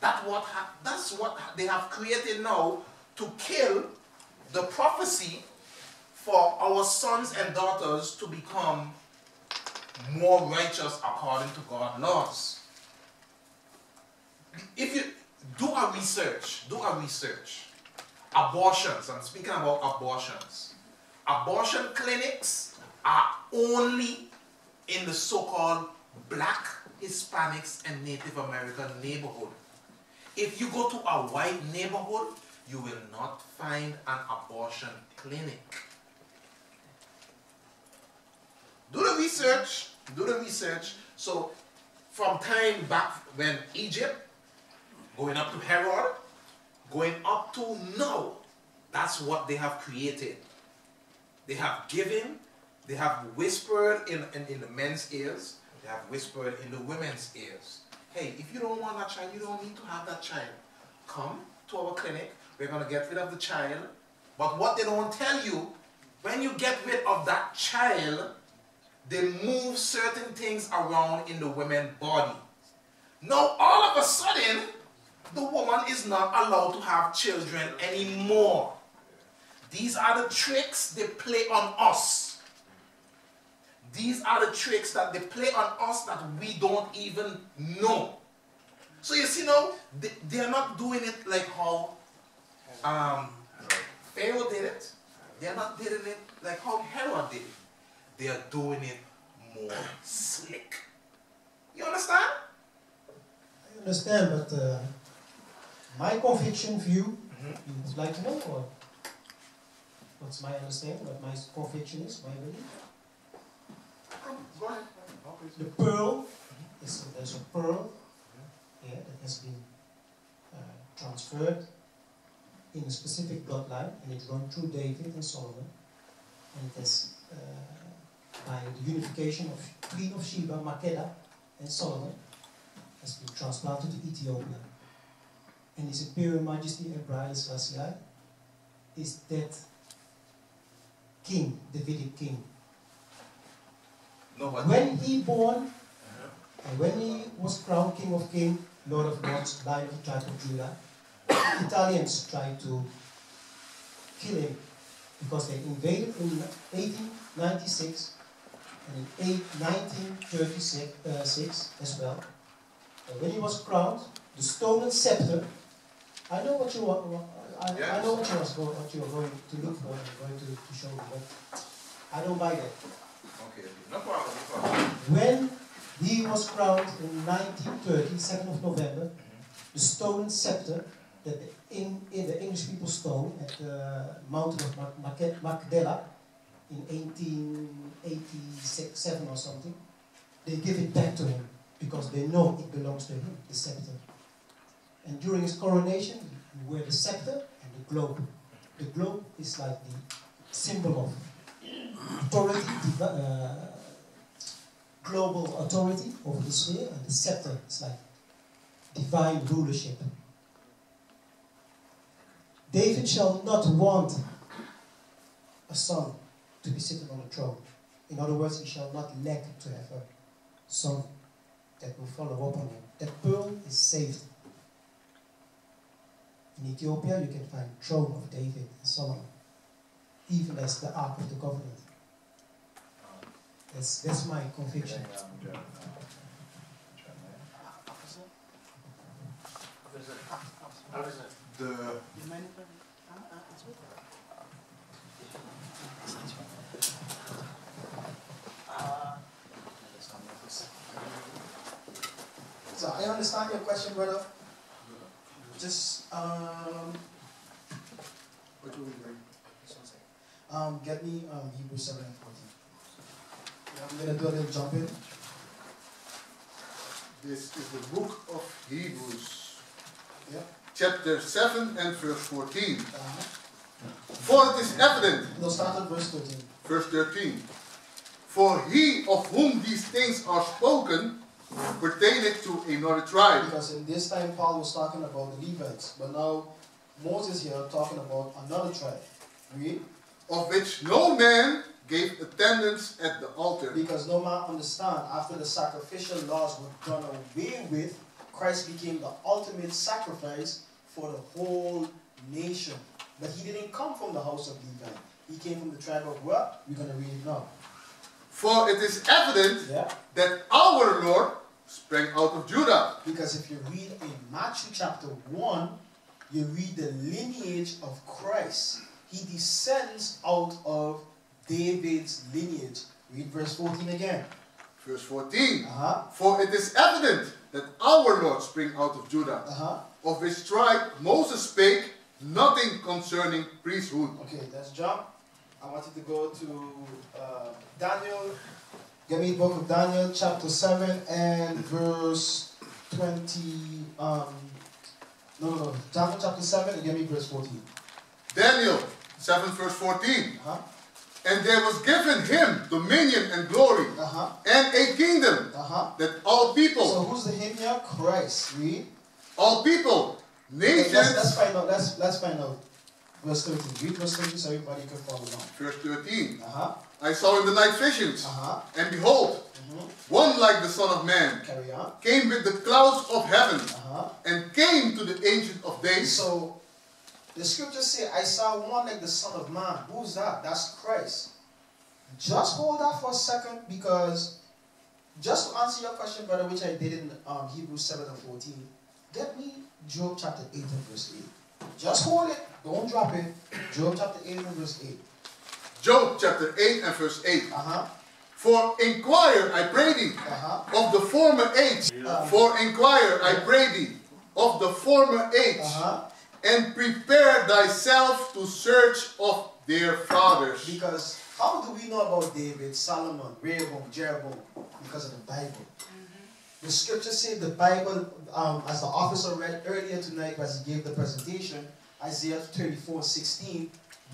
That's what they have created now to kill the prophecy for our sons and daughters to become more righteous according to God's laws. If you do a research, abortions, I'm speaking about abortions. Abortion clinics are only in the so-called black, Hispanics, and Native American neighborhood. If you go to a white neighborhood, you will not find an abortion clinic. Do the research. So, from time back when Egypt, going up to Herod, going up to now, that's what they have created. They have given, they have whispered in the men's ears, they have whispered in the women's ears. Hey, if you don't want that child, you don't need to have that child. Come to our clinic, we're going to get rid of the child. But what they don't tell you, when you get rid of that child, they move certain things around in the woman's body. Now, all of a sudden, the woman is not allowed to have children anymore. These are the tricks they play on us. These are the tricks that they play on us that we don't even know. So you see now, they're not doing it like how Pharaoh did it. They're not doing it like how Herod did it. They are doing it more slick. You understand? I understand, but my conviction view, you would like to know, or what's my understanding, what my conviction is, my belief? Go ahead. The pearl, there's a pearl, that has been transferred in a specific bloodline, and it runs through David and Solomon, and it is by the unification of Queen of Sheba, Mikhaya, and Solomon, has been transplanted to Ethiopia. And His Imperial Majesty Emperor Selassie is that king, Davidic king. No, but When he born, and when he was crowned King of Kings, Lord of Lords, Lion of the tribe of Judah, the Italians tried to kill him because they invaded in 1896 and in 1936 as well. And when he was crowned, the stolen scepter. I know what you want. I know what you are going to look for and going to show you, but I don't buy that. okay, no problem, no problem. When he was crowned in 1930, 2nd of November, the stolen scepter that the English people stole at the mountain of Magdala in 1887 or something, they give it back to him because they know it belongs to him, the scepter. And during his coronation, he wear the scepter and the globe. The globe is like the symbol of authority, global authority over the sphere, and the scepter is like divine rulership. David shall not want a son to be sitting on the throne. In other words, he shall not lack to have a son that will follow up on him. That pearl is saved. In Ethiopia, you can find throne of David and Solomon, even as the Ark of the Covenant. That's my conviction. So I understand your question, brother. Just What will we bring? get me Hebrews 7 and 14. I'm gonna do a little jump in. This is the book of Hebrews, Yeah. chapter 7 and verse 14. For it is evident, We'll start at verse 13. verse 13, for he of whom these things are spoken pertaineth to another tribe. Because in this time Paul was talking about the Levites, but now Moses here talking about another tribe. Read. Of which no man gave attendance at the altar. Because no man understand, after the sacrificial laws were done away with, Christ became the ultimate sacrifice for the whole nation. But he didn't come from the house of Levi. He came from the tribe of what? We're going to read it now. For it is evident that our Lord sprang out of Judah. Because if you read in Matthew chapter 1, you read the lineage of Christ. He descends out of David's lineage. Read verse 14 again. Verse 14. Uh-huh. For it is evident that our Lord sprang out of Judah, Uh-huh. of which tribe Moses spake nothing concerning priesthood. Okay, let's jump. I want you to go to Daniel. Give me the book of Daniel, chapter 7 and verse 20. No. Daniel chapter 7 and give me verse 14. Daniel 7 verse 14. Uh-huh. And there was given him dominion and glory Uh-huh. and a kingdom Uh-huh. that all people, So who's the him here? Christ. Read. all people, nations. Let's find out. Let's find out. Verse 13. Read verse 13 so everybody can follow along. Verse 13. Uh-huh. I saw in the night visions, Uh-huh. and behold, one like the Son of Man Carry on. came with the clouds of heaven Uh-huh. and came to the Ancient of Days. So the scriptures say, I saw one like the Son of Man. Who's that? That's Christ. Just hold that for a second, because just to answer your question, brother, which I did in Hebrews 7 and 14, get me Job chapter 8 and verse 8. Just hold it. Don't drop it. Job chapter 8 and verse 8. Job chapter 8 and verse 8. Uh-huh. For inquire, I pray thee, Uh-huh. of the former age. For inquire, I pray thee, of the former age. Uh-huh. And prepare thyself to search of their fathers. Because how do we know about David, Solomon, Rehoboam, Jeroboam? Because of the Bible. The scriptures say the Bible, as the officer read earlier tonight as he gave the presentation, Isaiah 34:16,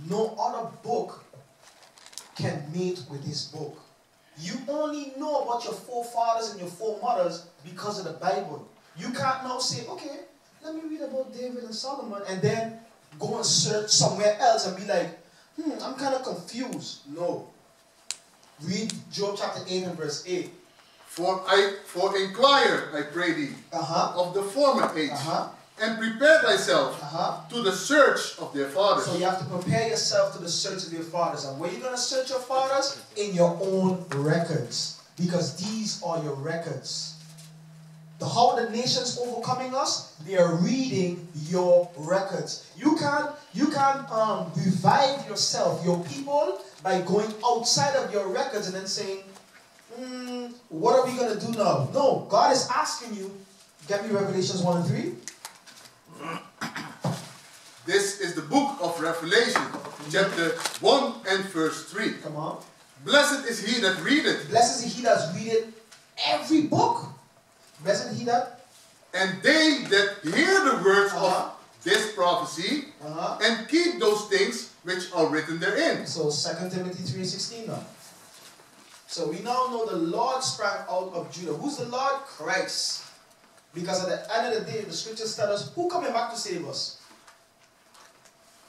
no other book can mate with this book. You only know about your forefathers and your foremothers because of the Bible. You can't now say, okay, let me read about David and Solomon and then go and search somewhere else and be like, I'm kind of confused. No. Read Job chapter 8 and verse 8. For inquire, I pray thee, of the former age, and prepare thyself to the search of their fathers. So you have to prepare yourself to the search of your fathers. And where are you going to search your fathers? In your own records. Because these are your records. How are the nations overcoming us? They are reading your records. You can't revive yourself, your people, by going outside of your records and then saying, what are we going to do now? No, God is asking you. Get me Revelations 1 and 3. This is the book of Revelation, chapter 1 and verse 3. Come on. Blessed is he that readeth. Blessed is he that readeth every book. Blessed is he that. And they that hear the words of this prophecy and keep those things which are written therein. So 2 Timothy 3:16 now. So we now know the Lord sprang out of Judah. Who's the Lord? Christ. Because at the end of the day, the scriptures tell us who's coming back to save us.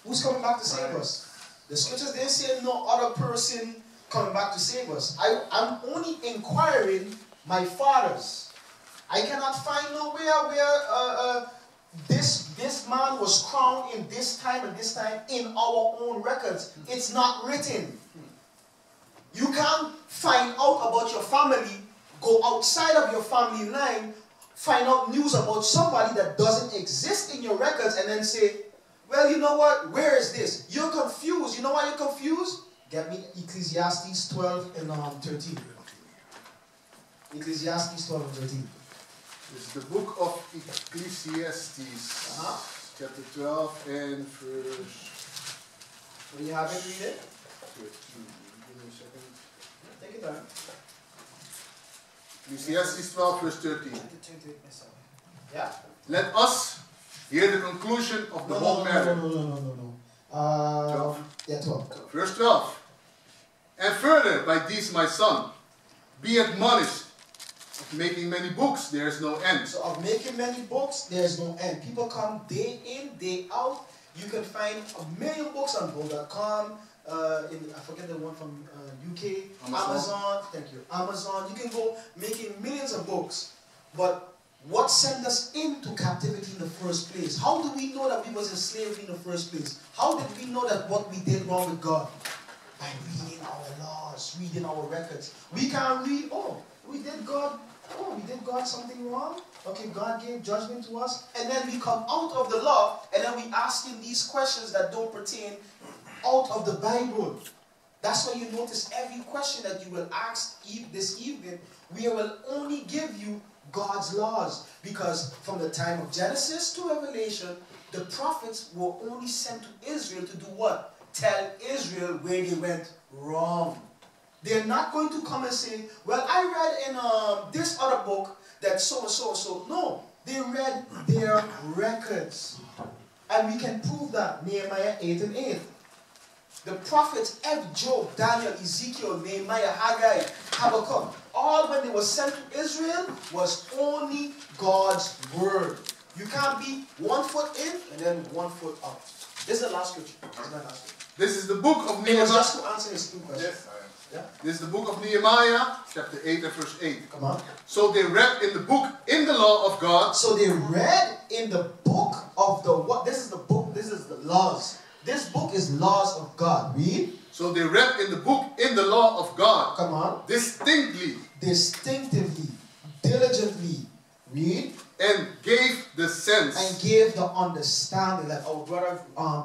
Who's coming back to save us? The scriptures didn't say no other person coming back to save us. I'm only inquiring my fathers. I cannot find nowhere where this man was crowned in this time and this time in our own records. It's not written. You can't find out about your family, go outside of your family line, find out news about somebody that doesn't exist in your records and then say, well, you know what? Where is this? You're confused. You know why you're confused? Get me Ecclesiastes 12 and 13. Ecclesiastes 12 and 13. This is the book of Ecclesiastes, chapter 12 and verse... When you have it, read it. 13. Give me a second. Take it down. Ecclesiastes 12 verse 13. Yeah? Let us hear the conclusion of the whole matter. No. 12. Yeah, 12. Verse 12. And further, by these my son, be admonished, of making many books, there is no end. So of making many books, there is no end. People come day in, day out. You can find 1 million books on Go.com. I forget the one from UK. Amazon. Thank you. Amazon. You can go making millions of books. But what sent us into captivity in the first place? How do we know that we was in slavery in the first place? How did we know that what we did wrong with God? By reading our laws, reading our records. We can't read, we did God something wrong. Okay, God gave judgment to us. And then we come out of the law and then we ask him these questions that don't pertain out of the Bible. That's why you notice every question that you will ask this evening, we will only give you God's laws. Because from the time of Genesis to Revelation, the prophets were only sent to Israel to do what? Tell Israel where they went wrong. They're not going to come and say, well, I read in this other book that so and so and so. No, they read their records. And we can prove that. Nehemiah 8 and 8. The prophets, Job, Daniel, Ezekiel, Nehemiah, Haggai, Habakkuk, all when they were sent to Israel was only God's word. You can't be 1 foot in and then 1 foot out. This is the last scripture. This is the book of Nehemiah. It was Nehemiah. just to answer his two questions. Yes. Yeah. This is the book of Nehemiah, chapter 8 and verse 8. Come on. So they read in the book, in the law of God. So they read in the book of the what? This is the book, this is the laws. This book is laws of God. Read. So they read in the book, in the law of God. Come on. Distinctly. Distinctively. Diligently. Read. And gave the sense. And gave the understanding. Like our brother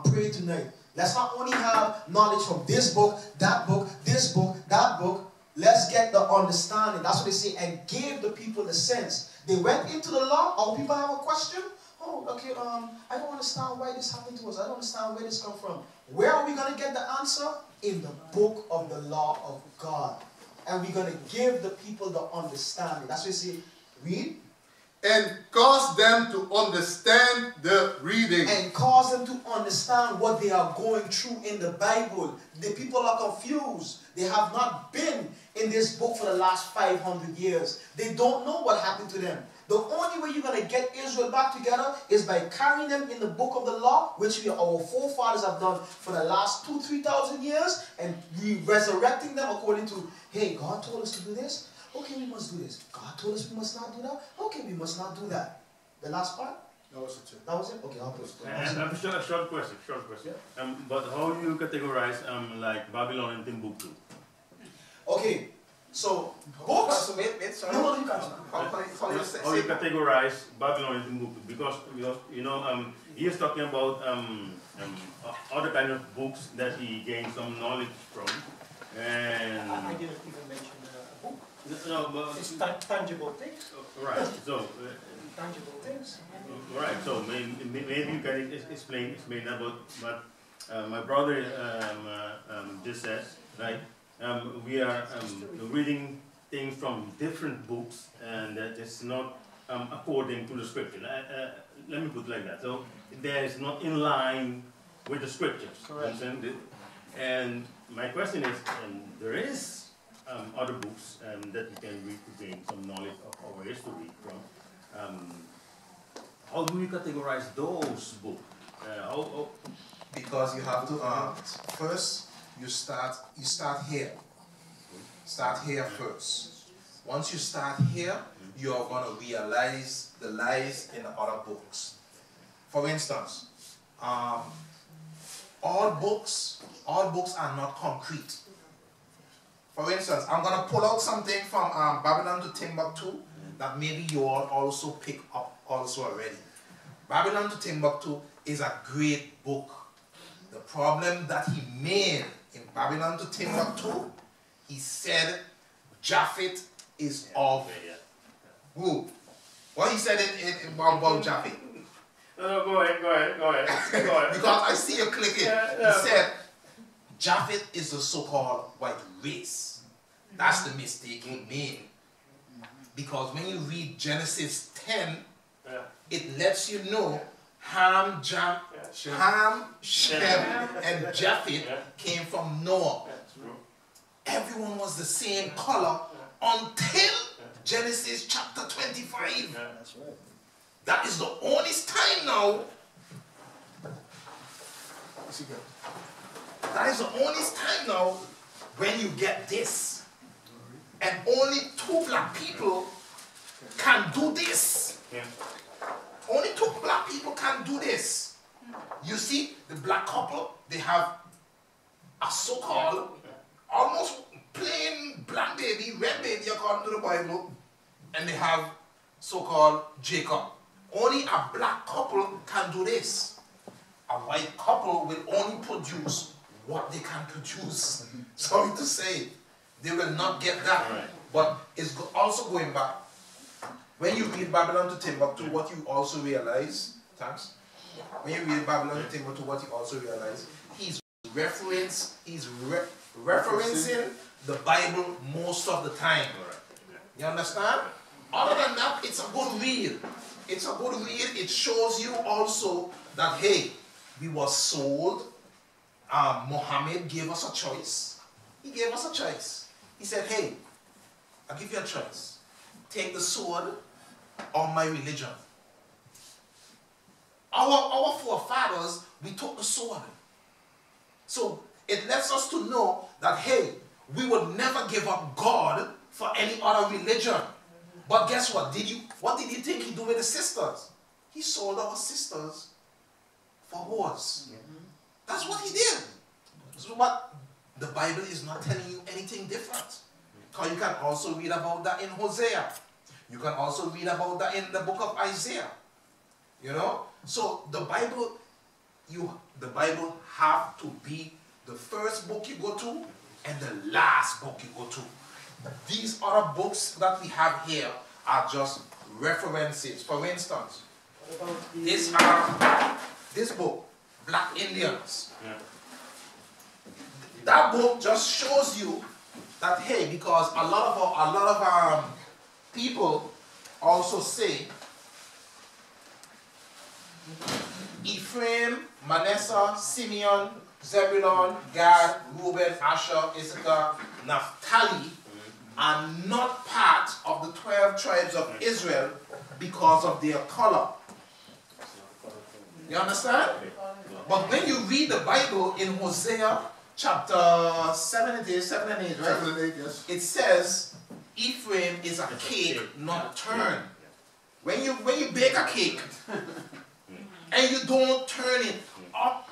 prayed tonight. Let's not only have knowledge from this book, that book, this book, that book. Let's get the understanding. That's what they say. And gave the people the sense. They went into the law. Our people have a question. Oh, okay, I don't understand why this happened to us. I don't understand where this come from. Where are we going to get the answer? In the book of the law of God. And we're going to give the people the understanding. That's what they say. Read. And cause them to understand the reading. And cause them to understand what they are going through in the Bible. The people are confused. They have not been in this book for the last 500 years. They don't know what happened to them. The only way you're going to get Israel back together is by carrying them in the book of the law, which our forefathers have done for the last 2,000-3,000 years, and resurrecting them according to, hey, God told us to do this. Okay, we must do this. God told us we must not do that. Okay, we must not do that. The last part? That was it. That was it? Okay, I'll post it. A short question. Yeah. But how do you categorize like Babylon and Timbuktu? Okay, so books. Wait, sorry. No, you can't. How you categorize Babylon and Timbuktu? Because you know he is talking about other kind of books that he gained some knowledge from, and I didn't even mention a book. no, but It's tangible things. right. So. Tangible things. Right, so maybe you can explain that, but my brother just says, like, we are reading things from different books, and that is not according to the scripture. Let me put it like that. So there is not in line with the scriptures. Correct. And my question is, there is other books that you can read to gain some knowledge of our history from. How do you categorize those books? Because you have to first you start here. Start here first. Once you start here, you are going to realize the lies in the other books. For instance, all books are not concrete. For instance, I'm going to pull out something from Babylon to Timbuktu that maybe you all also pick up also already. Babylon to Timbuktu is a great book. The problem that he made in Babylon to Timbuktu, he said Japhet is of who? What he said about Japhet? Go ahead. Because I see you clicking. Yeah. He said Japhet is the so-called white race. That's the mistake he made. Because when you read Genesis 10, it lets you know Ham, Shem, and Japheth came from Noah. Everyone was the same color until Genesis chapter 25. That's right. That is the only time now. That is the only time now when you get this. And only 2 black people can do this. Yeah. Only 2 black people can do this. You see, the black couple, they have a so-called, almost plain black baby, red baby according to the Bible, and they have so-called Jacob. Only a black couple can do this. A white couple will only produce what they can produce. Sorry to say. They will not get that. Right. But it's also going back. When you read Babylon to Timbuktu, what you also realize, thanks. When you read Babylon to Timbuktu, what you also realize, he's referencing the Bible most of the time. You understand? Other than that, it's a good read. It's a good read. It shows you also that, hey, we were sold. Muhammad gave us a choice. He gave us a choice. He said, hey, I'll give you a choice. Take the sword or my religion. Our forefathers, we took the sword. So it lets us to know that, hey, we would never give up God for any other religion. But guess what? What did you think he did with the sisters? He sold our sisters for whores. That's what he did. So what? The Bible is not telling you anything different. Because you can also read about that in Hosea. You can also read about that in the book of Isaiah. You know? So the Bible have to be the first book you go to and the last book you go to. These other books that we have here are just references. For instance, this book, Black Indians. Yeah. That book just shows you that, hey, because a lot of people, also say, Ephraim, Manasseh, Simeon, Zebulun, Gad, Reuben, Asher, Issachar, Naphtali are not part of the 12 tribes of Israel because of their color. You understand? But when you read the Bible in Hosea chapter 7 and 8, right? 7 and 8, yes. It says Ephraim is a cake not turned. When you bake a cake and you don't turn it,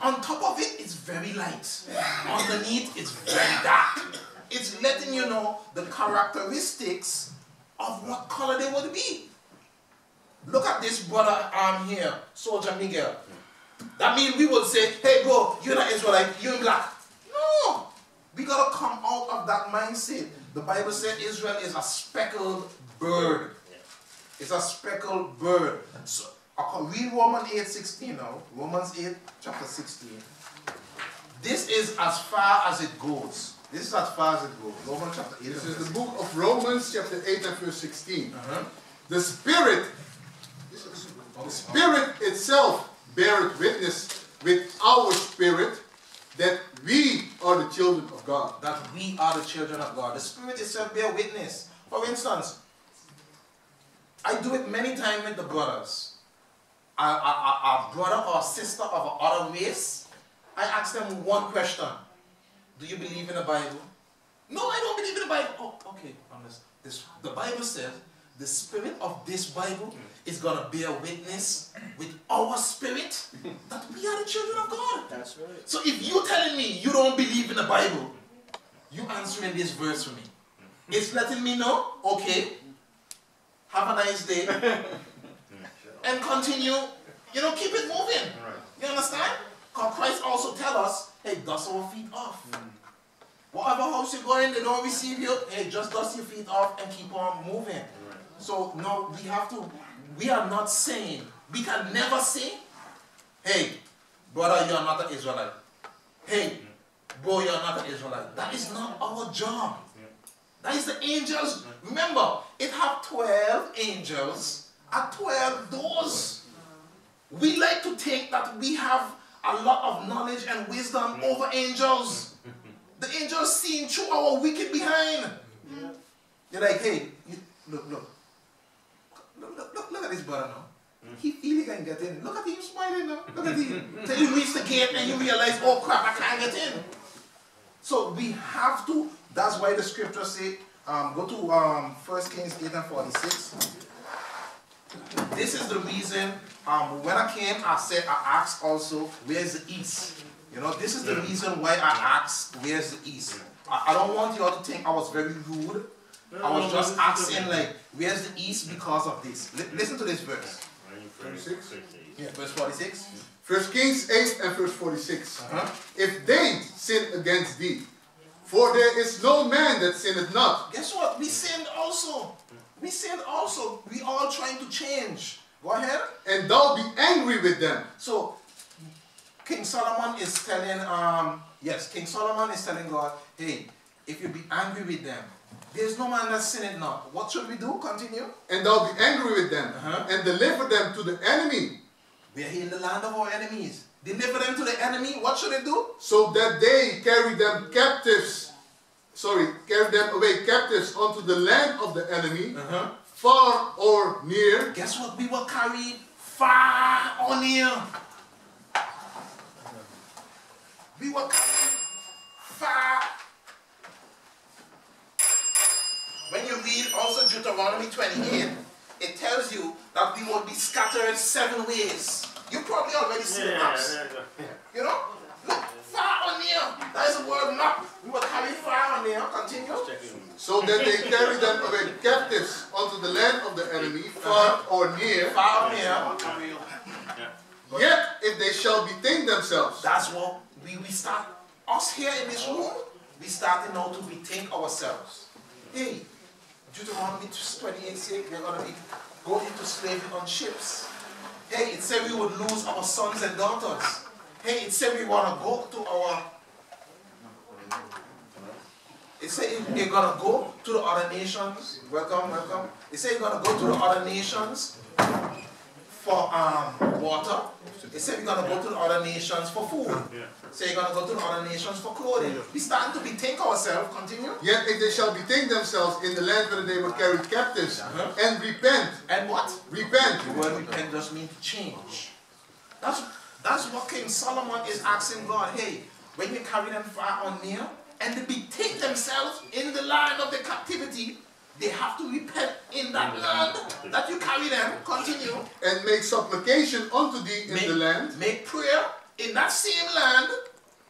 on top of it, it's very light. Underneath, it's very dark. It's letting you know the characteristics of what color they would be. Look at this brother here, Soldier Miguel. That means we would say, hey bro, you're not Israelite, you're black. No! We gotta come out of that mindset. The Bible said Israel is a speckled bird. It's a speckled bird. So, read Romans 8:16 now. Romans 8, chapter 16. This is as far as it goes. This is as far as it goes. Romans chapter 8. This is the book of Romans, chapter 8 and verse 16. The Spirit itself beareth witness with our spirit that we are the children of God. That we are the children of God. The Spirit itself bear witness. For instance, I do it many times with the brothers. A brother or sister of another race, I ask them one question. Do you believe in the Bible? No, I don't believe in the Bible. Oh, okay. The Bible says the spirit of this Bible is going to bear witness with our spirit that we are the children of God. That's right. So if you're telling me you don't believe in the Bible, you answering this verse for me. It's letting me know, okay, have a nice day. And continue, keep it moving. You understand? Because Christ also tell us, hey, dust our feet off. Whatever house you go in, they don't receive you, hey, just dust your feet off and keep on moving. So, no, we are not saying, we can never say, hey, brother, you are not an Israelite. Hey, bro, you are not an Israelite. That is not our job. That is the angels. Remember, it have 12 angels at 12 doors. We like to think that we have a lot of knowledge and wisdom over angels. The angels seeing through our wicked behind. You're like, hey, look at this brother now. He feel he can get in. Look at him smiling now. Look at him. Till you reach the gate and you realize, oh crap, I can't get in. So we have to, that's why the scriptures say, go to 1 Kings 8 and 46. This is the reason, when I came, I asked also, where's the east? This is the reason why I asked, where's the east? I don't want you all to think I was very rude. I was just asking, like, where's the east because of this? Listen to this verse. 46? Yeah, verse 46. 1 Kings 8 and verse 46. If they sin against thee, for there is no man that sinneth not. Guess what? We sinned also. We sinned also. We all trying to change. Go ahead. And thou be angry with them. So, King Solomon is telling, King Solomon is telling God, hey, if you be angry with them, there's no man that sinneth not. What should we do? Continue. And thou be angry with them, and deliver them to the enemy. We are here in the land of our enemies. Deliver them to the enemy. What should they do? So that they carry them away captives unto the land of the enemy, far or near. Guess what? We were carried far or near. We were carried far. When you read also Deuteronomy 28, it tells you that we will be scattered 7 ways. You probably already see the maps. Look, far or near. That is the word map. We will carry far or near. Continue. So that they carry them away captives unto the land of the enemy, far or near. Far or near. Yet if they shall bethink themselves. That's what we start. Us here in this room, we starting now to bethink ourselves. Hey, Deuteronomy 28 says we're going to go into slavery on ships. Hey, it said we would lose our sons and daughters. Hey, it said we want to go to our... It It says you're going to go to the other nations. Welcome, welcome. It says you're going to go to the other nations for water. It says you're going to go to the other nations for food. Say you're going to go to the other nations for clothing. We're starting to bethink ourselves. Continue. Yet if they shall bethink themselves in the land where they were carried captives, and repent. And what? Repent. The word repent just means to change. That's what King Solomon is asking God. Hey, when you carry them far on near, and they bethink themselves in the land of the captivity, they have to repent in that land that you carry them. Continue. And make supplication unto thee in the land. Make prayer in that same land.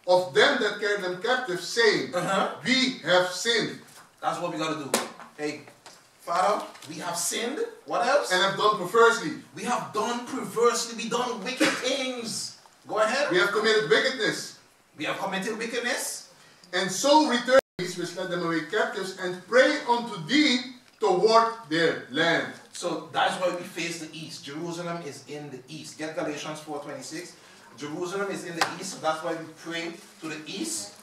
Of them that carry them captive, saying, we have sinned. That's what we got to do. Hey, Father, we have sinned. What else? And have done perversely. We have done perversely. We done wicked things. Go ahead. We have committed wickedness. We have committed wickedness. And so return these which led them away captives, and pray unto thee toward their land. So that's why we face the east. Jerusalem is in the east. Get Galatians 4:26. Jerusalem is in the east, so that's why we pray to the east.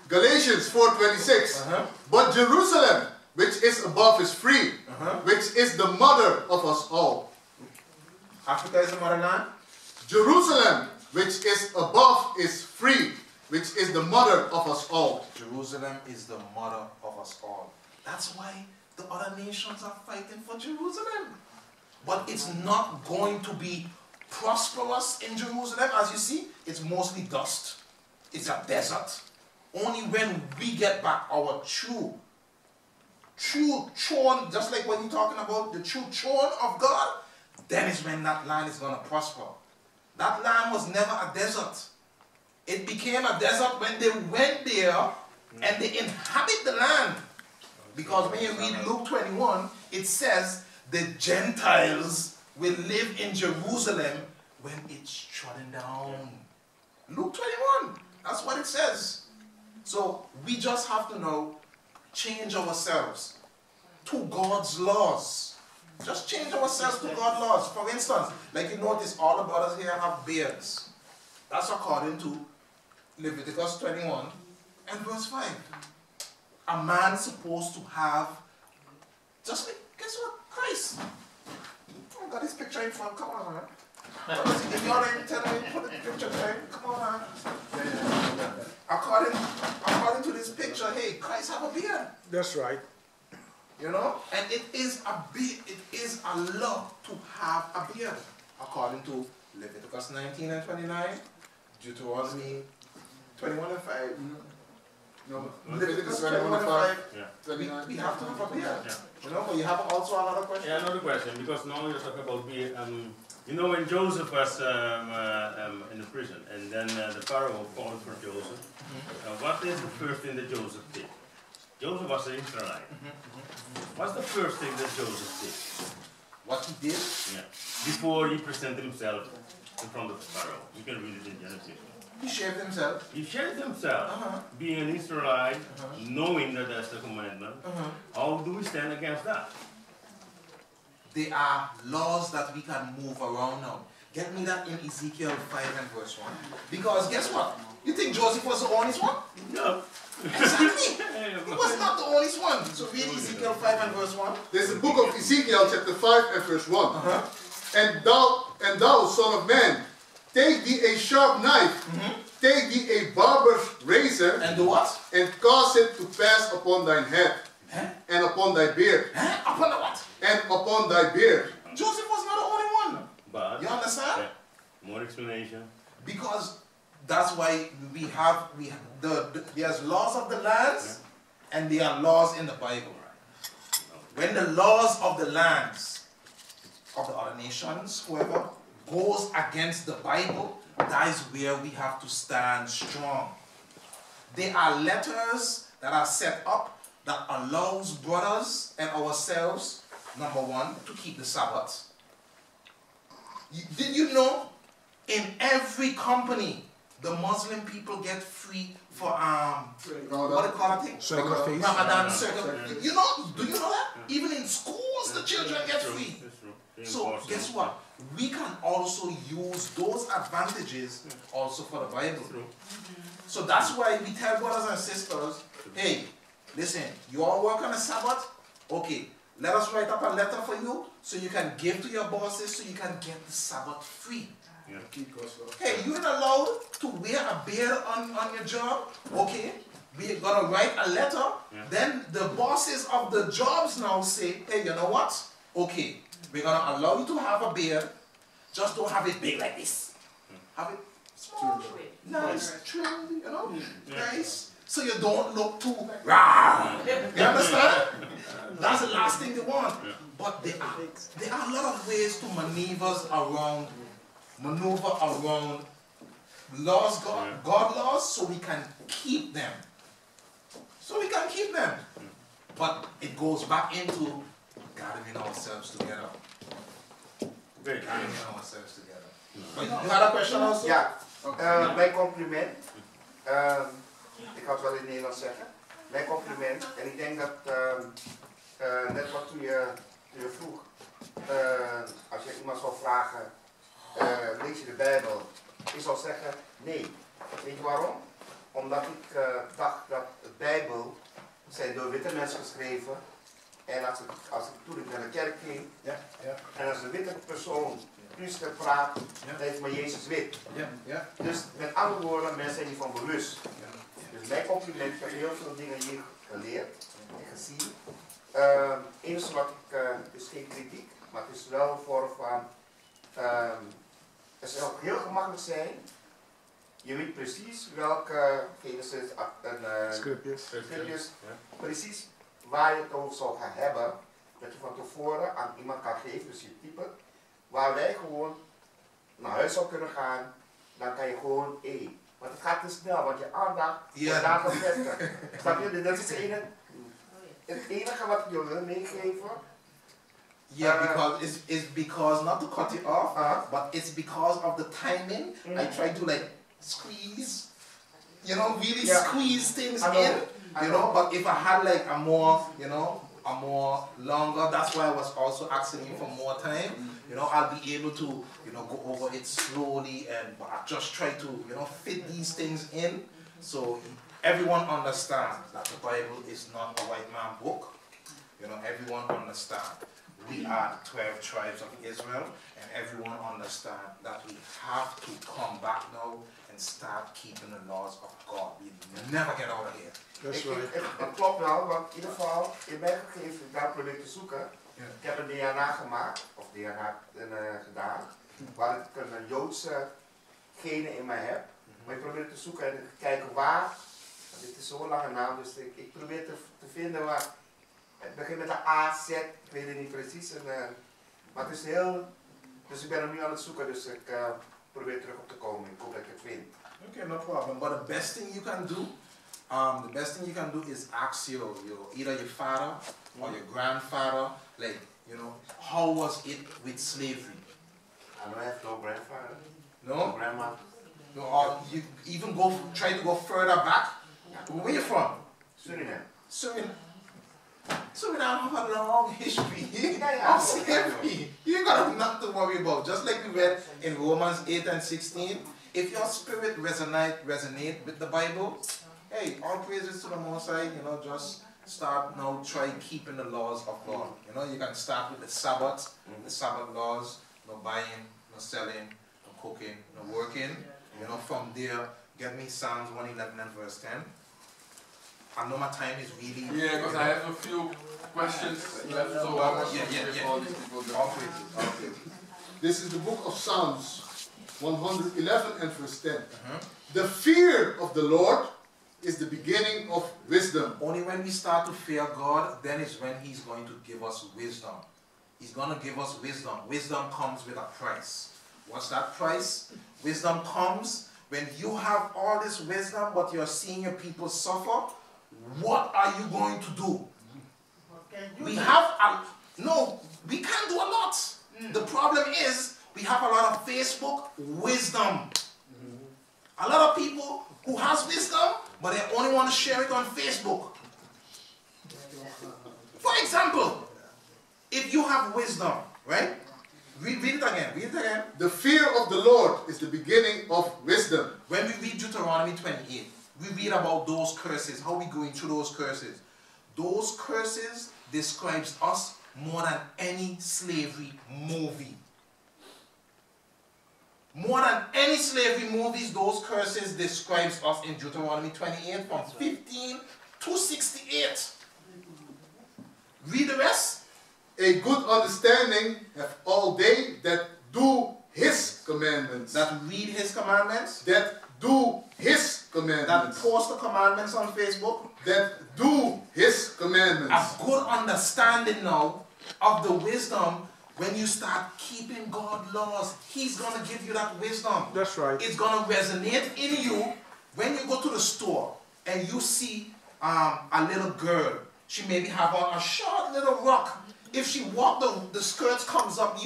Galatians 4:26. But Jerusalem, which is above, is free, which is the mother of us all. Africa is the motherland. Jerusalem, which is above, is free, which is the mother of us all. Jerusalem is the mother of us all. That's why the other nations are fighting for Jerusalem. But it's not going to be prosperous in Jerusalem. As you see, it's mostly dust. It's a desert. Only when we get back our true throne, just like what you're talking about, the true throne of God, then is when that land is going to prosper. That land was never a desert. It became a desert when they went there and they inhabit the land. Because when you read Luke 21, it says the Gentiles will live in Jerusalem when it's trodden down. Luke 21, that's what it says. So we just have to now change ourselves to God's laws. Just change ourselves to God's laws. For instance, like you notice, all the brothers here have beards. That's according to Leviticus 21 and verse 5. A man's supposed to have, just like, guess what? Christ. I got this picture in front. Come on, man. If you already tell me, put the picture there. Come on, man. According to this picture, hey, Christ have a beard. That's right. You know? And it is a beard. It is a law to have a beard. According to Leviticus 19 and 29, Deuteronomy 21 and 5. No, Leviticus 21 and 5. We have to have a beard. You know, but you have also another question? Yeah, another question, because now you're talking about beard. You know, when Joseph was in the prison, and then the Pharaoh called for Joseph, what is the first thing that Joseph did? Joseph was an Israelite. What's the first thing that Joseph did? What he did? Yeah. Before he presented himself in front of the Pharaoh. You can read it in Genesis. He shaved himself. He shaved himself, being an Israelite, knowing that that's the commandment. How do we stand against that? There are laws that we can move around now. Get me that in Ezekiel 5 and verse 1. Because guess what? You think Joseph was the only one? No. Exactly. He was not the only one. So read Ezekiel 5 and verse 1. There's the book of Ezekiel chapter 5 and verse 1. And thou, son of man, take thee a sharp knife, take thee a barber's razor, and do what? And cause it to pass upon thine head, and upon thy beard. Upon the what? And upon thy beard. Joseph was not the only one. But you understand? More explanation. Because that's why there's laws of the lands, and there are laws in the Bible. When the laws of the lands of the other nations, whoever, goes against the Bible, that is where we have to stand strong. There are letters that are set up that allows brothers and ourselves, number one, to keep the Sabbath. Did you know in every company the Muslim people get free for what do you call that thing? Ramadan circle. You know, do you know that? Even in schools the children get free. So guess what? We can also use those advantages also for the Bible. So that's why we tell brothers and sisters, hey, listen, you all work on the Sabbath? Okay, let us write up a letter for you so you can give to your bosses so you can get the Sabbath free. Yeah. Hey, you're not allowed to wear a beard on your job? Okay, we're gonna write a letter. Yeah. Then the bosses of the jobs now say, hey, you know what? Okay, we're gonna allow you to have a beard. Just don't have it big like this. Have it small, nice, trim, you know, nice. So you don't look too rah. You understand? That's the last thing they want. But there are a lot of ways to maneuver around laws, God laws, so we can keep them. But it goes back into gathering ourselves together. Gathering ourselves together. But you had a question also? Ja, mijn compliment. Ik ga het wel in het Nederlands zeggen. Mijn compliment. En ik denk dat, net wat toen je vroeg, als je iemand zou vragen, lees je de Bijbel? Ik zou zeggen, nee. Weet je waarom? Omdat ik dacht dat de Bijbel zijn door witte mensen geschreven. En toen ik naar de kerk ging, en als een witte persoon priester praat, dan heeft maar Jezus wit. Dus met andere woorden, mensen zijn hiervan bewust. Dus mijn compliment, ik heb heel veel dingen hier geleerd en gezien. Eens wat het is geen kritiek, maar het is wel een vorm van, het zou ook heel gemakkelijk zijn. Je weet precies welke Genesis en scriptures, precies waar je het over zou gaan hebben, dat je van tevoren aan iemand kan geven, dus je type, waar wij gewoon naar huis zou kunnen gaan, dan kan je gewoon want het gaat te snel, want je aandacht wordt daar gevestigd. Snap je? Dat is het enige wat ik je wil meegeven. Yeah, because it's because, not to cut you off, but it's because of the timing. I try to like squeeze, you know, really squeeze things in, you know. But if I had like a more, you know, a more longer, that's why I was also asking you for more time. You know, I'll be able to, you know, go over it slowly, and but I just try to, you know, fit these things in so everyone understands that the Bible is not a white man book. You know, everyone understands. We are 12 tribes of Israel, and everyone understands that we have to come back now and start keeping the laws of God. We never get out of here. That's right. Het klopt wel, want in ieder geval, in mijn gegevens, daar probeer ik te zoeken. Ik heb een DNA gemaakt, of DNA gedaan, waar ik een Joodse genen in mij heb. Maar ik probeer te zoeken en te kijken waar, dit is zo'n lange naam, dus ik probeer te vinden waar. Het begint met een A, Z, ik weet het niet precies. Maar het is heel, dus ik ben er nu aan het zoeken, dus ik probeer terug op te komen. Ik hoop dat ik het vind. Okay, no problem. But the best thing you can do, is ask either your father or your grandfather, like, you know, how was it with slavery? I don't have no grandfather. No? No grandma. No, or you even try to go further back. Where are you from? Suriname. Suriname have a long history of slavery. You ain't got nothing to worry about. Just like we read in Romans 8 and 16, if your spirit resonate with the Bible, hey, all praises to the Amasai, you know, just start now, try keeping the laws of God. You know, you can start with the Sabbath laws, no buying, no selling, no cooking, no working. You know, from there, get me Psalms 111 and verse 10. I know my time is really... Yeah, because I have a few questions left, so I want to give all these people the... This is the book of Psalms 111 and verse 10. The fear of the Lord is the beginning of wisdom. Only when we start to fear God, then is when He's going to give us wisdom. He's going to give us wisdom. Wisdom comes with a price. What's that price? Wisdom comes when you have all this wisdom, but you're seeing your people suffer. What are you going to do? We have we can't do a lot. The problem is we have a lot of Facebook wisdom. A lot of people who has wisdom, but they only want to share it on Facebook. For example, if you have wisdom, right? Read it again. The fear of the Lord is the beginning of wisdom. When we read Deuteronomy 28, we read about those curses, how we going through those curses. those curses describes us more than any slavery movie. More than any slavery movies, those curses describes us in Deuteronomy 28 from 15 to 68. Read the rest. A good understanding have all they that do his commandments. That read his commandments. That do his That commandments. post the commandments on Facebook. That do his commandments. A good understanding now of the wisdom. When you start keeping God's laws, he's going to give you that wisdom. That's right. It's going to resonate in you when you go to the store and you see a little girl. She maybe have on a short little rock. If she walk, the skirt comes up.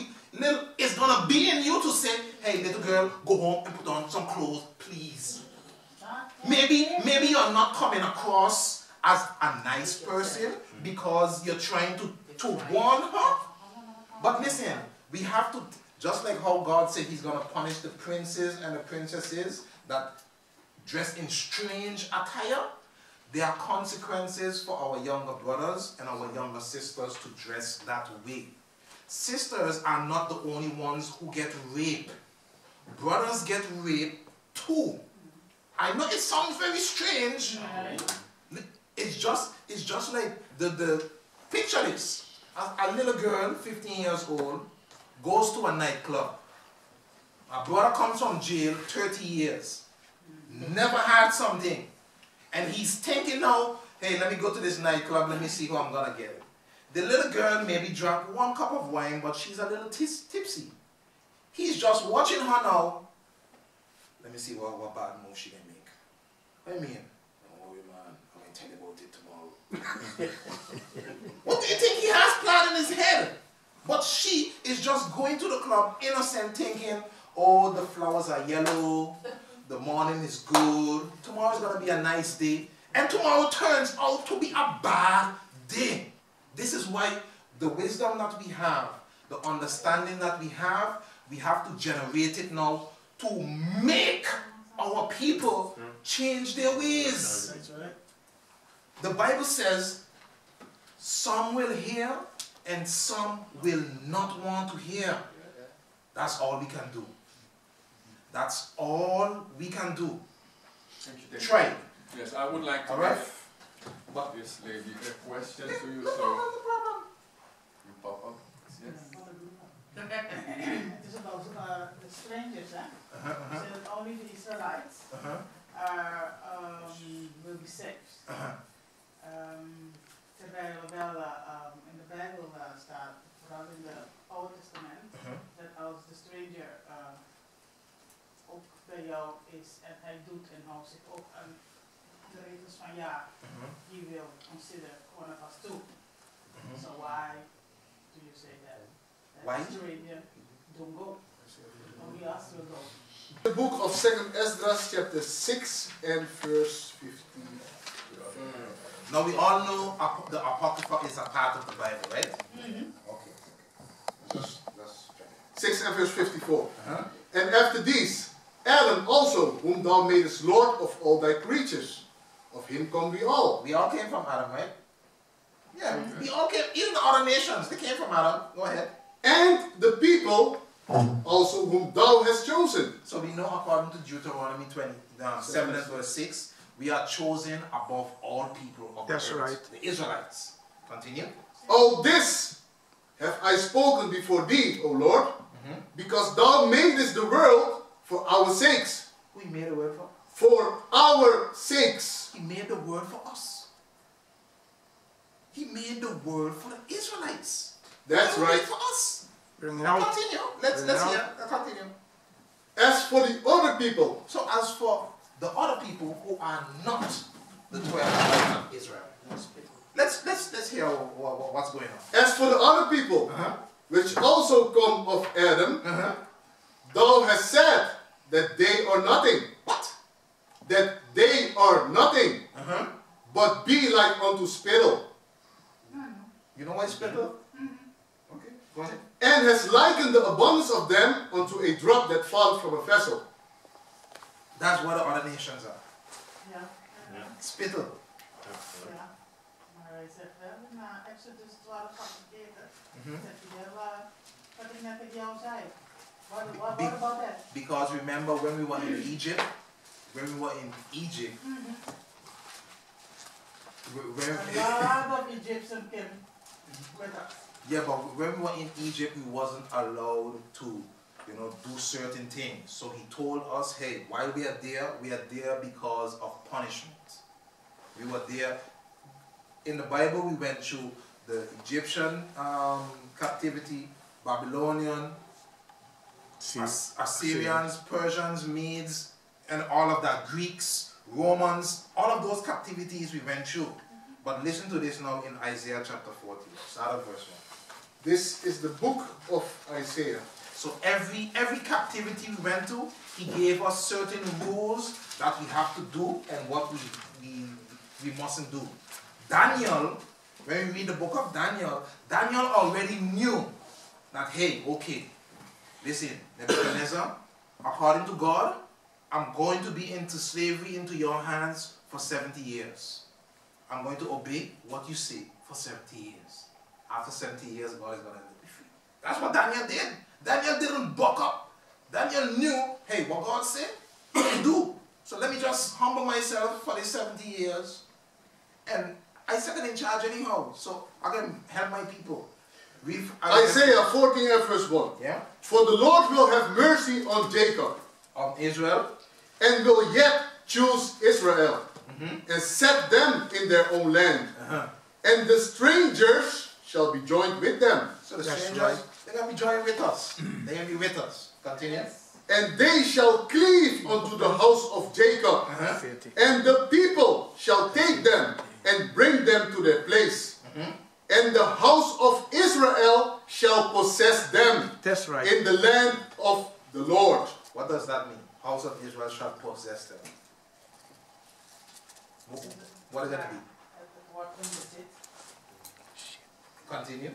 It's going to be in you to say, hey, little girl, go home and put on some clothes, please. Maybe you're not coming across as a nice person because you're trying to warn her. But listen, we have to, just like how God said he's going to punish the princes and the princesses that dress in strange attire, there are consequences for our younger brothers and our younger sisters to dress that way. Sisters are not the only ones who get raped. Brothers get raped too. I know it sounds very strange. It's just like the picture this. A little girl, 15 years old, goes to a nightclub. A brother comes from jail, 30 years. Never had something. And he's thinking now, hey, let me go to this nightclub, let me see who I'm going to get. The little girl maybe drank 1 cup of wine, but she's a little tipsy. He's just watching her now. Let me see what bad move she can make. What do you mean? Don't worry, man. I'm going to tell you about it tomorrow. What do you think he has planned in his head? But she is just going to the club, innocent, thinking, oh, the flowers are yellow, the morning is good, tomorrow is going to be a nice day, and tomorrow turns out to be a bad day. This is why the wisdom that we have, the understanding that we have to generate it now to make our people change their ways. That's right. The Bible says, some will hear and some will not want to hear. That's all we can do. That's all we can do. Thank you. Try it. Yes, I would like to give this lady a question to you. No problem. You pop up. Yes. It is about the strangers, eh? So that only the Israelites will be saved. Terwijl wel in de Bijbel staat, vooral in het Oude Testament, dat als de stranger ook bij jou is en hij doet en houdt zich ook aan de regels van ja, he will consider one of us too. So why do you say that? Why? Stranger don't go. Only us will go. The book of 2nd Esdras, chapter 6 and verse 15. Now we all know the Apocrypha is a part of the Bible, right? Okay. Let's try. 6 and verse 54. And after these, Adam also, whom thou madest Lord of all thy creatures, of him come we all. We all came from Adam, right? Yeah, we all came, even the other nations, they came from Adam. Go ahead. And the people also whom thou hast chosen. So we know according to Deuteronomy 7 and verse 6, we are chosen above all people of the earth. Right. The Israelites. Continue. All this have I spoken before thee, O Lord, because thou madest the world for our sakes. Who made the world for? For our sakes. He made the world for us. He made the world for the Israelites. That's He made right. it for us. Bring it out. Continue. Let's hear. Continue. As for the other people, So as for the other people who are not the 12 tribes of Israel, let's hear what's going on. as for the other people, which also come of Adam, thou hast said that they are nothing. What? That they are nothing, but be like unto spittle. You know why spittle? Okay, go ahead. And has likened the abundance of them unto a drop that falleth from a vessel. That's what the other nations are. Yeah. Spittle. Yeah. Maar hij zegt wel in Exodus 12, 48, zegt hij wel wat ik net tegen jou zei. What about that? Because remember when we were in Egypt, a lot of Egyptians came with us. Yeah, but when we were in Egypt, we wasn't allowed to, you know, do certain things. So he told us, hey, while we are there because of punishment. We were there. In the Bible, we went through the Egyptian captivity, Babylonian, Assyrians, Persians, Medes, and all of that, Greeks, Romans, all of those captivities we went through. But listen to this now in Isaiah chapter 40, start at verse 1. This is the book of Isaiah. So every captivity we went to, he gave us certain rules that we have to do and what we mustn't do. Daniel, when we read the book of Daniel, Daniel already knew that, hey, okay, listen, Nebuchadnezzar, according to God, I'm going to be into slavery into your hands for 70 years. I'm going to obey what you say for 70 years. After 70 years, God is going to let me free. That's what Daniel did. Daniel didn't buck up. Daniel knew, hey, what God said, I do. So let me just humble myself for these 70 years. And I second in charge anyhow, so I can help my people. Isaiah 14 and verse 1. Yeah. For the Lord will have mercy on Jacob, on Israel, and will yet choose Israel, and set them in their own land. And the strangers shall be joined with them. So the strangers, they're going to be joined with us. They're going to be with us. Continue. Yes. And they shall cleave unto the house of Jacob, and the people shall take them and bring them to their place. And the house of Israel shall possess them. That's right. In the land of the Lord. What does that mean? House of Israel shall possess them. What is that mean? Continue.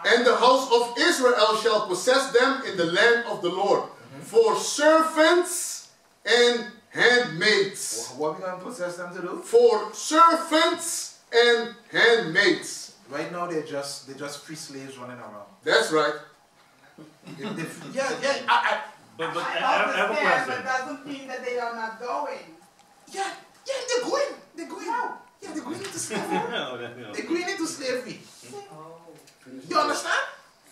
And the house of Israel shall possess them in the land of the Lord, for servants and handmaids. What are we going to possess them to do? For servants and handmaids. Right now they're just free slaves running around. That's right. But I have a question. But doesn't mean that they are not going. Yeah, they're going. They're going out. Yeah, they're going into slavery. They're going into slavery. You understand?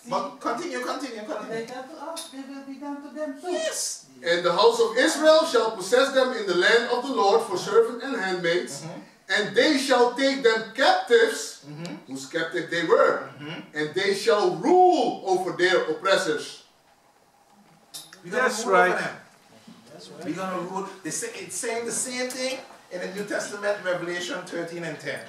But continue. They done to us, they will be done to them too. Yes. And the house of Israel shall possess them in the land of the Lord for servants and handmaids, and they shall take them captives, whose captive they were, and they shall rule over their oppressors. That's right. We're going to rule. It's saying the same thing in the New Testament, Revelation 13 and 10.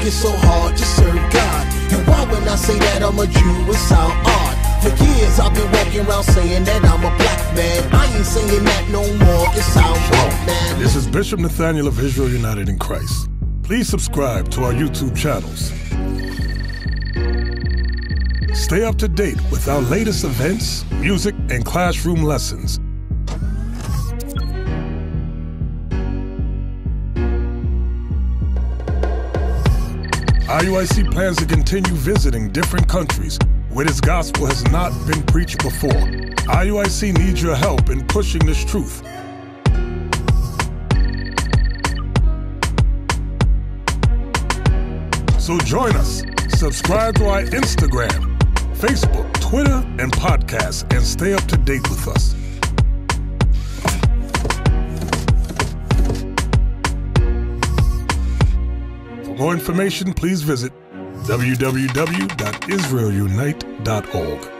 It's so hard to serve God. And why when I say that I'm a Jew, it sound odd. For years I've been walking around saying that I'm a black man. I ain't saying that no more. It's how I walk, man. This is Bishop Nathaniel of Israel United in Christ. Please subscribe to our YouTube channels. Stay up to date with our latest events, music, and classroom lessons. IUIC plans to continue visiting different countries where this gospel has not been preached before. IUIC needs your help in pushing this truth. So join us. Subscribe to our Instagram, Facebook, Twitter, and podcasts, and stay up to date with us. For more information, please visit www.israelunite.org.